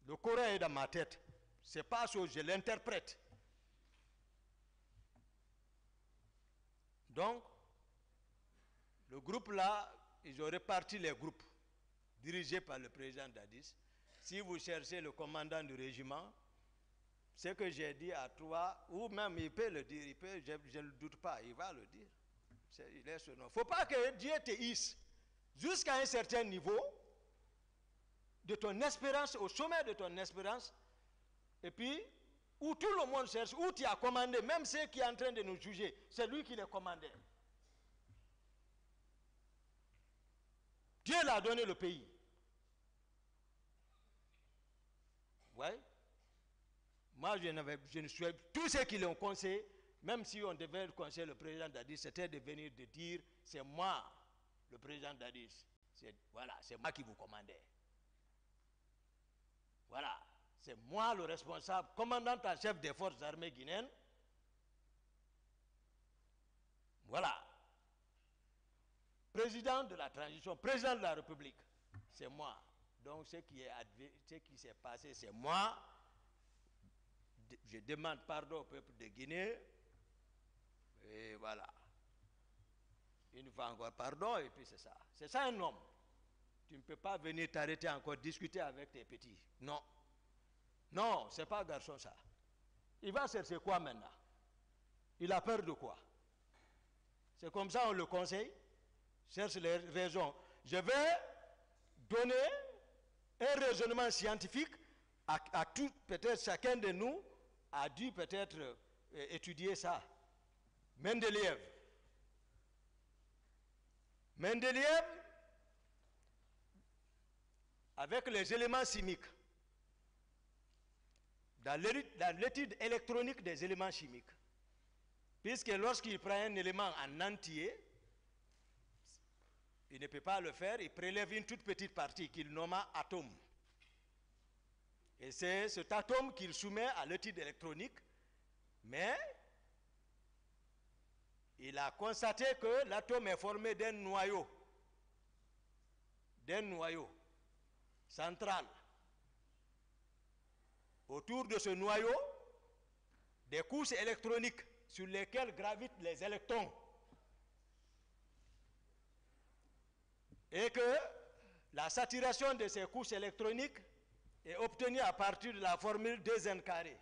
Le Coran est dans ma tête. C'est pas ça, je l'interprète. Donc, le groupe là, ils ont réparti les groupes dirigés par le président Dadis. Si vous cherchez le commandant du régiment, ce que j'ai dit à toi, ou même il peut le dire, je ne doute pas, il va le dire. Il est ce nom. Il ne faut pas que Dieu te hisse jusqu'à un certain niveau de ton espérance, au sommet de ton espérance, et puis, où tout le monde cherche, où tu as commandé, même ceux qui sont en train de nous juger, c'est lui qui les commandait. Dieu l'a donné le pays. Oui. Moi, je ne suis... Tous ceux qui l'ont conseillé, même si on devait conseiller le président Dadis, c'était de venir de dire, c'est moi, le président Dadis. Voilà, c'est moi qui vous commandais. Voilà. C'est moi le responsable, commandant en chef des forces armées guinéennes. Voilà. Président de la transition, président de la République, c'est moi. Donc ce qui s'est passé, c'est moi. Je demande pardon au peuple de Guinée. Et voilà. Une fois encore pardon, et puis c'est ça. C'est ça un homme. Tu ne peux pas venir t'arrêter encore, discuter avec tes petits. Non. Non, ce n'est pas un garçon ça. Il va chercher quoi maintenant? Il a peur de quoi? C'est comme ça on le conseille. Cherche les raisons. Je vais donner un raisonnement scientifique à tout, peut-être chacun de nous a dû peut-être étudier ça. Mendeleïev. Mendeleïev, avec les éléments chimiques, dans l'étude électronique des éléments chimiques, puisque lorsqu'il prend un élément en entier, il ne peut pas le faire, il prélève une toute petite partie qu'il nomma atome. Et c'est cet atome qu'il soumet à l'étude électronique Mais il a constaté que l'atome est formé d'un noyau central. Autour de ce noyau, des couches électroniques sur lesquelles gravitent les électrons. Et que la saturation de ces couches électroniques est obtenue à partir de la formule 2n carré,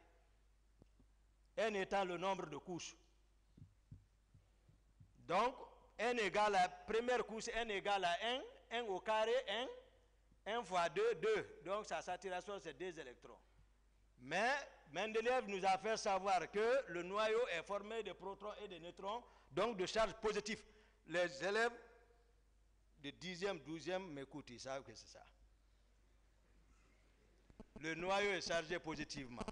n étant le nombre de couches. Donc, n égale à la première couche, n égale à 1, 1 au carré, 1 fois 2, 2. Donc, sa saturation, c'est 2 électrons. Mais Mendeleev nous a fait savoir que le noyau est formé de protons et de neutrons, donc de charges positives. Les élèves de 10e, 12e m'écoutent, ils savent que c'est ça. Le noyau est chargé positivement.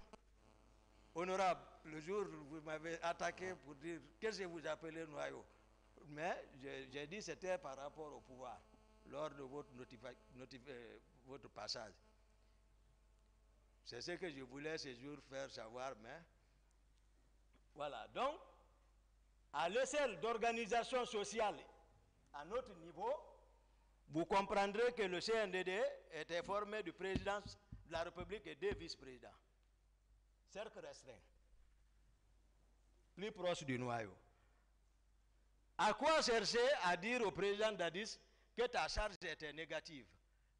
Honorable, le jour où vous m'avez attaqué pour dire qu'est-ce que vous appelez noyau, mais j'ai dit que c'était par rapport au pouvoir, lors de votre passage. C'est ce que je voulais ce jour faire savoir, mais voilà. Donc, à l'échelle d'organisation sociale, à notre niveau, vous comprendrez que le CNDD était formé du président de la République et deux vice-présidents. Cercle restreint, plus proche du noyau. À quoi chercher à dire au président Dadis que ta charge était négative?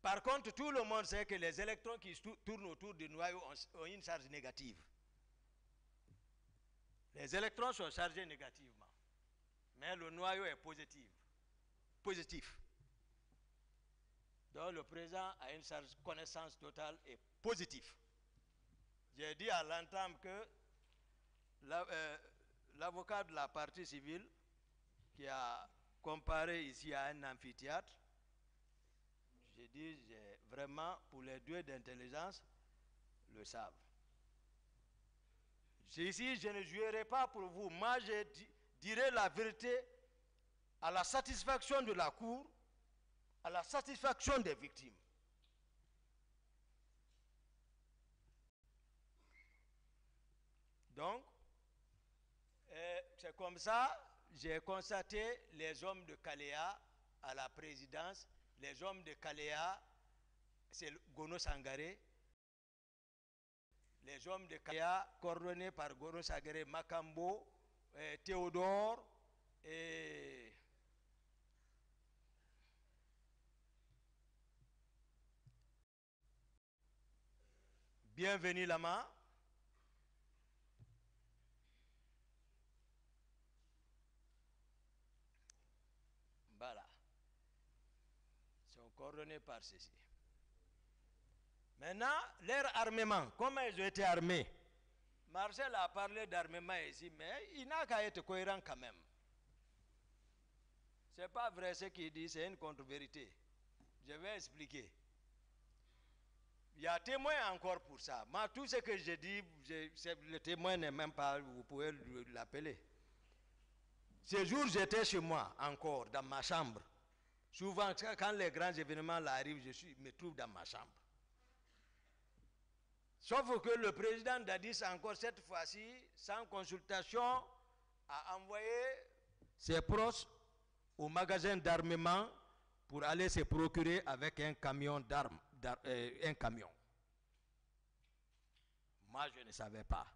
Par contre, tout le monde sait que les électrons qui tournent autour du noyau ont une charge négative. Les électrons sont chargés négativement, mais le noyau est positif. Donc le président a une charge connaissance totale et positive. J'ai dit à l'entame que l'avocat de la partie civile qui a comparé ici à un amphithéâtre, j'ai dit vraiment pour les deux d'intelligence le savent. Ici, je ne jouerai pas pour vous. Moi, je dirai la vérité à la satisfaction de la Cour, à la satisfaction des victimes. Donc, c'est comme ça, j'ai constaté les hommes de Kaléa à la présidence. Les hommes de Kaléa, c'est Gono Sangaré. Les hommes de Kaléa, coordonnés par Gono Sangaré, Makambo, Théodore et Bienvenue Lama. Voilà. Ils sont coordonnés par ceci. Maintenant, leur armement, comment ils ont été armés? Marcel a parlé d'armement ici, mais il n'a qu'à être cohérent quand même. Ce n'est pas vrai ce qu'il dit, c'est une contre-vérité. Je vais expliquer. Il y a témoin encore pour ça. Moi, tout ce que je dis, le témoin n'est même pas, vous pouvez l'appeler. Ce jour, j'étais chez moi encore, dans ma chambre. Souvent, quand les grands événements arrivent, je me trouve dans ma chambre. Sauf que le président Dadis, encore cette fois-ci, sans consultation, a envoyé ses proches au magasin d'armement pour aller se procurer avec un camion d'armes, un camion. Moi, je ne savais pas.